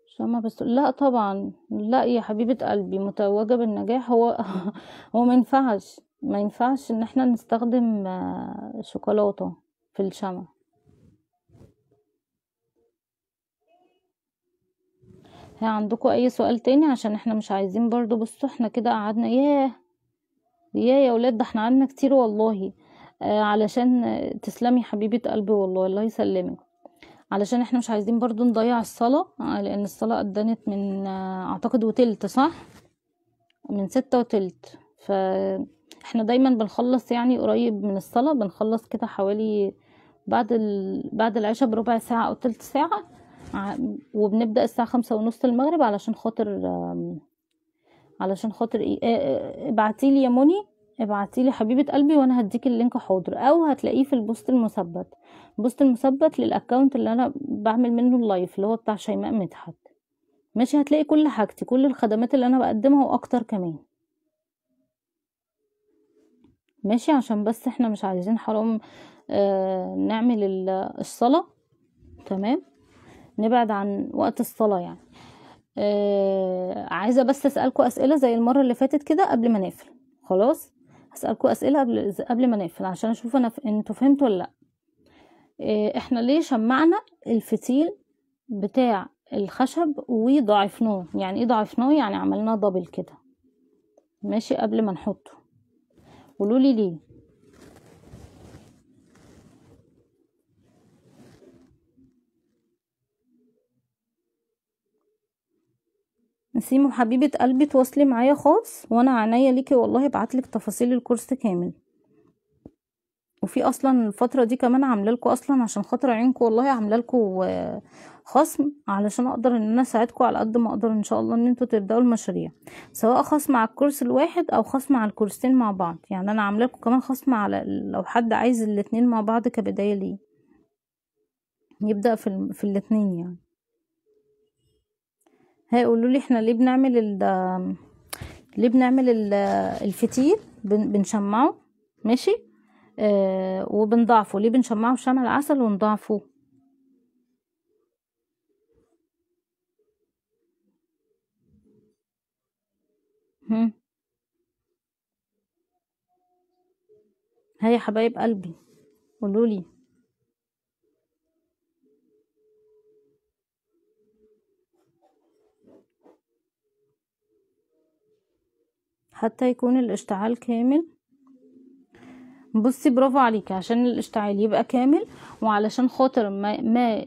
شما بس لا طبعا، لا يا حبيبة قلبي، متوجة بالنجاح. هو ما ينفعش ان احنا نستخدم شوكولاتة في الشمع. هي عندكم اي سؤال تاني؟ عشان احنا مش عايزين برضو. بصوا احنا كده قعدنا يا ولاد، ده احنا قعدنا كتير والله. علشان تسلمي حبيبة قلبي، والله الله يسلمك. علشان احنا مش عايزين برضو نضيع الصلاة، لان الصلاة قدنت من اعتقد وتلت، صح؟ من 6:15. فاحنا دايما بنخلص يعني قريب من الصلاة، بنخلص كده حوالي بعد العشاء بربع ساعة او تلت ساعة، وبنبدأ الساعة 5:30 المغرب، علشان خاطر ايه. ابعتيلي يا مني، ابعتيلي حبيبة قلبي، وانا هديك اللينك حاضر، او هتلاقيه في البوست المثبت. البوست المثبت للاكونت اللي انا بعمل منه اللايف اللي هو بتاع شيماء مدحت. ماشي، هتلاقي كل حاجتي، كل الخدمات اللي انا بقدمها واكتر كمان. ماشي، عشان بس احنا مش عايزين حرام نعمل الصلاة. تمام، نبعد عن وقت الصلاة يعني. عايزة بس اسألكوا اسئلة زي المرة اللي فاتت كده قبل ما نقفل. خلاص، هسألكوا اسئلة قبل ما نقفل عشان اشوف انتوا فهمتوا ولا لا. احنا ليه شمعنا الفتيل بتاع الخشب وضعفناه؟ يعني ايه ضعفناه؟ يعني عملناه دبل كده. ماشي، قبل ما نحطه قولولي ليه. نسيم حبيبة قلبي، تواصلي معايا خاص وانا عينيا ليكي والله، ابعتلك تفاصيل الكورس كامل. وفي اصلا الفترة دي كمان عامله لكم اصلا عشان خاطر عينكم والله، عامله لكم خصم علشان اقدر ان انا اساعدكم على قد ما اقدر ان شاء الله ان انتوا تبداوا المشاريع، سواء خصم على الكورس الواحد او خصم على الكورسين مع بعض. يعني انا عامله لكم كمان خصم على لو حد عايز الاتنين مع بعض كبداية ليه يبدأ في الاتنين يعني. هيقولوا لي احنا ليه بنعمل الفتيل بنشمعه. ماشي، وبنضعفه. ليه بنشمعه بشمع العسل ونضعفه؟ هم. هيا حبايب قلبي قولولي. حتى يكون الاشتعال كامل. بصي برافو عليكي، عشان الاشتعال يبقى كامل وعلشان خاطر ما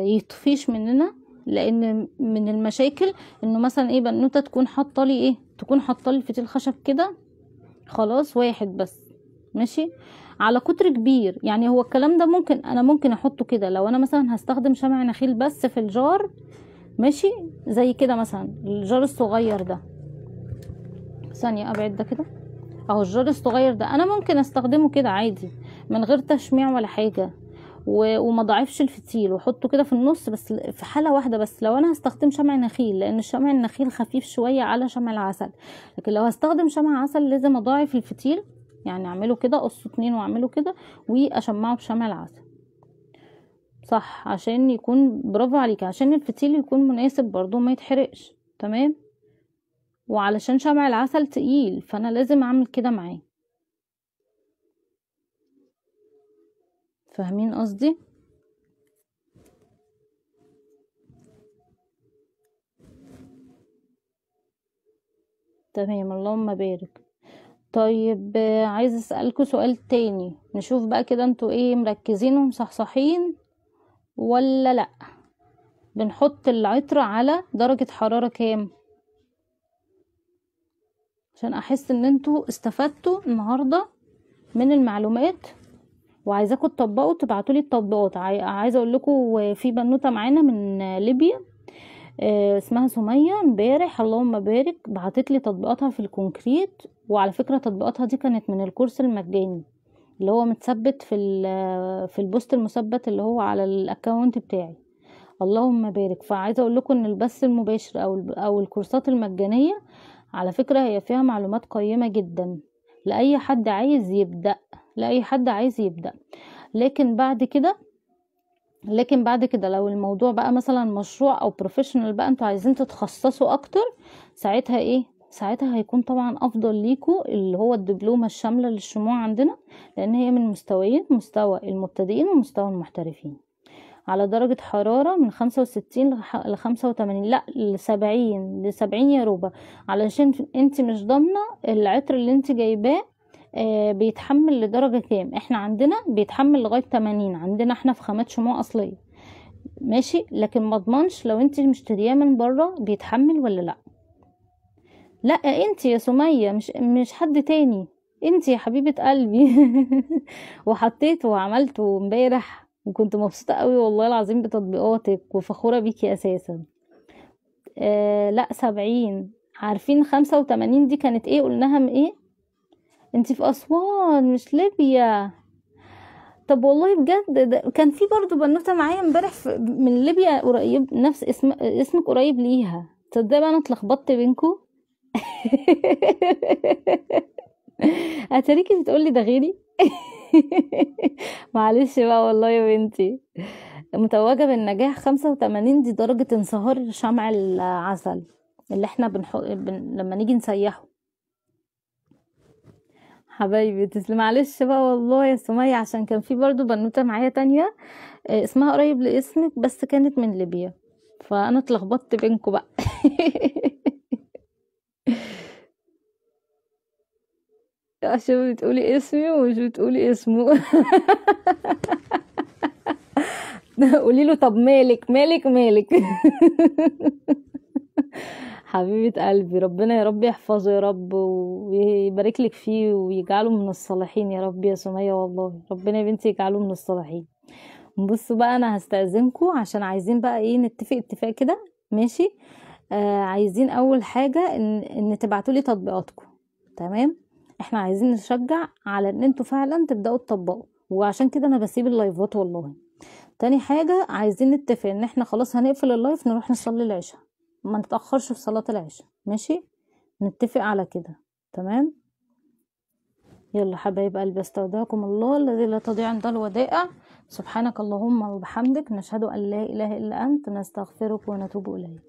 يطفيش مننا. لان من المشاكل انه مثلا ايه، بنوته تكون حاطه لي ايه، تكون حاطه لي فتيل خشب كده خلاص واحد بس، ماشي، على قطر كبير. يعني هو الكلام ده ممكن انا ممكن احطه كده لو انا مثلا هستخدم شمع نخيل بس في الجار. ماشي، زي كده مثلا الجار الصغير ده، ثانية ابعد ده كده اهو. الجار الصغير ده انا ممكن استخدمه كده عادي من غير تشميع ولا حاجة، وما ضعفش الفتيل واحطه كده في النص. بس في حالة واحدة بس، لو انا هستخدم شمع نخيل، لان الشمع النخيل خفيف شوية على شمع العسل. لكن لو هستخدم شمع عسل لازم اضاعف الفتيل، يعني اعمله كده قصه 2 واعمله كده واشمعه بشمع العسل. صح، عشان يكون برافو عليك، عشان الفتيل يكون مناسب برضو ما يتحرقش. تمام، وعلشان شمع العسل تقيل فانا لازم اعمل كده معاه. فاهمين قصدي؟ تمام، اللهم بارك. طيب عايز اسألكوا سؤال تاني، نشوف بقى كده انتوا ايه، مركزين ومصحصحين ولا لا. بنحط العطر على درجة حرارة كام؟ عشان احس ان انتوا استفدتوا النهاردة من المعلومات، وعايزاكم تطبقوا تبعتولي التطبيقات. عايزه اقول لكم في بنوته معانا من ليبيا اسمها سمية، امبارح اللهم بارك بعتت لي تطبيقاتها في الكونكريت. وعلى فكرة تطبيقاتها دي كانت من الكورس المجاني اللي هو متثبت في البوست المثبت اللي هو على الاكونت بتاعي. اللهم بارك. فعايزه اقول لكم ان البث المباشر او الكورسات المجانيه على فكرة هي فيها معلومات قيمة جدا لاي حد عايز يبدأ، لاي حد عايز يبدأ. لكن بعد كده لو الموضوع بقى مثلا مشروع او بروفيشنال بقى انتوا عايزين تتخصصوا اكتر، ساعتها ايه، ساعتها هيكون طبعا افضل ليكوا اللي هو الدبلومة الشاملة للشموع عندنا، لان هي من مستويين، مستوى المبتدئين ومستوى المحترفين، على درجة حرارة من 65 ل85، لا ل70 يا روبا. علشان انت مش ضامنة العطر اللي انت جايباه بيتحمل لدرجة كام. احنا عندنا بيتحمل لغاية 80 عندنا احنا في خامات شموع اصلية. ماشي، لكن ما اضمنش لو انت مشترياه من بره بيتحمل ولا لا. لا انت يا سمية، مش حد تاني، انت يا حبيبة قلبي. وحطيته وعملته امبارح وكنت مبسوطة قوي والله العظيم بتطبيقاتك وفخورة بيكي اساسا. لا 70. عارفين 85 دي كانت ايه؟ قلناها من ايه؟ انت في اسوان مش ليبيا. طب والله بجد ده كان في برضو بنوته معايا امبارح من ليبيا قريب، نفس اسمك قريب ليها. تصدق بقى انا اتلخبطت بينكو. اتاريكي بتقولي ده غيري. معلش بقى والله يا بنتي. متوجة بالنجاح 85، دي درجة انصهار شمع العسل اللي احنا لما نيجي نسيحه. حبايبي تسلم. معلش بقى والله يا سمية، عشان كان في برضو بنوتة معايا تانية اسمها قريب لاسمك بس كانت من ليبيا، فانا اتلخبطت بينكم بقى. عشان بتقولي اسمي ومش بتقولي اسمه. قولي له طب مالك مالك مالك. حبيبة قلبي، ربنا يا رب يحفظه يا رب ويبارك لك فيه ويجعله من الصالحين يا رب يا سمية، والله ربنا يا بنتي يجعله من الصالحين. بصوا بقى انا هستأذنكم عشان عايزين بقى ايه نتفق اتفاق كده، ماشي؟ عايزين اول حاجة ان تبعتولي تطبيقاتكم، تمام؟ احنا عايزين نشجع على ان انتوا فعلا تبدأوا تطبقوا، وعشان كده انا بسيب اللايفات والله. تاني حاجة عايزين نتفق ان احنا خلاص هنقفل اللايف نروح نصلي العشاء، ما نتأخرش في صلاة العشاء، ماشي؟ نتفق على كده، تمام؟ يلا حبايب قلبي، استودعكم الله الذي لا تضيع عنده الودائع. سبحانك اللهم وبحمدك، نشهد ان لا اله الا انت، نستغفرك ونتوب اليك.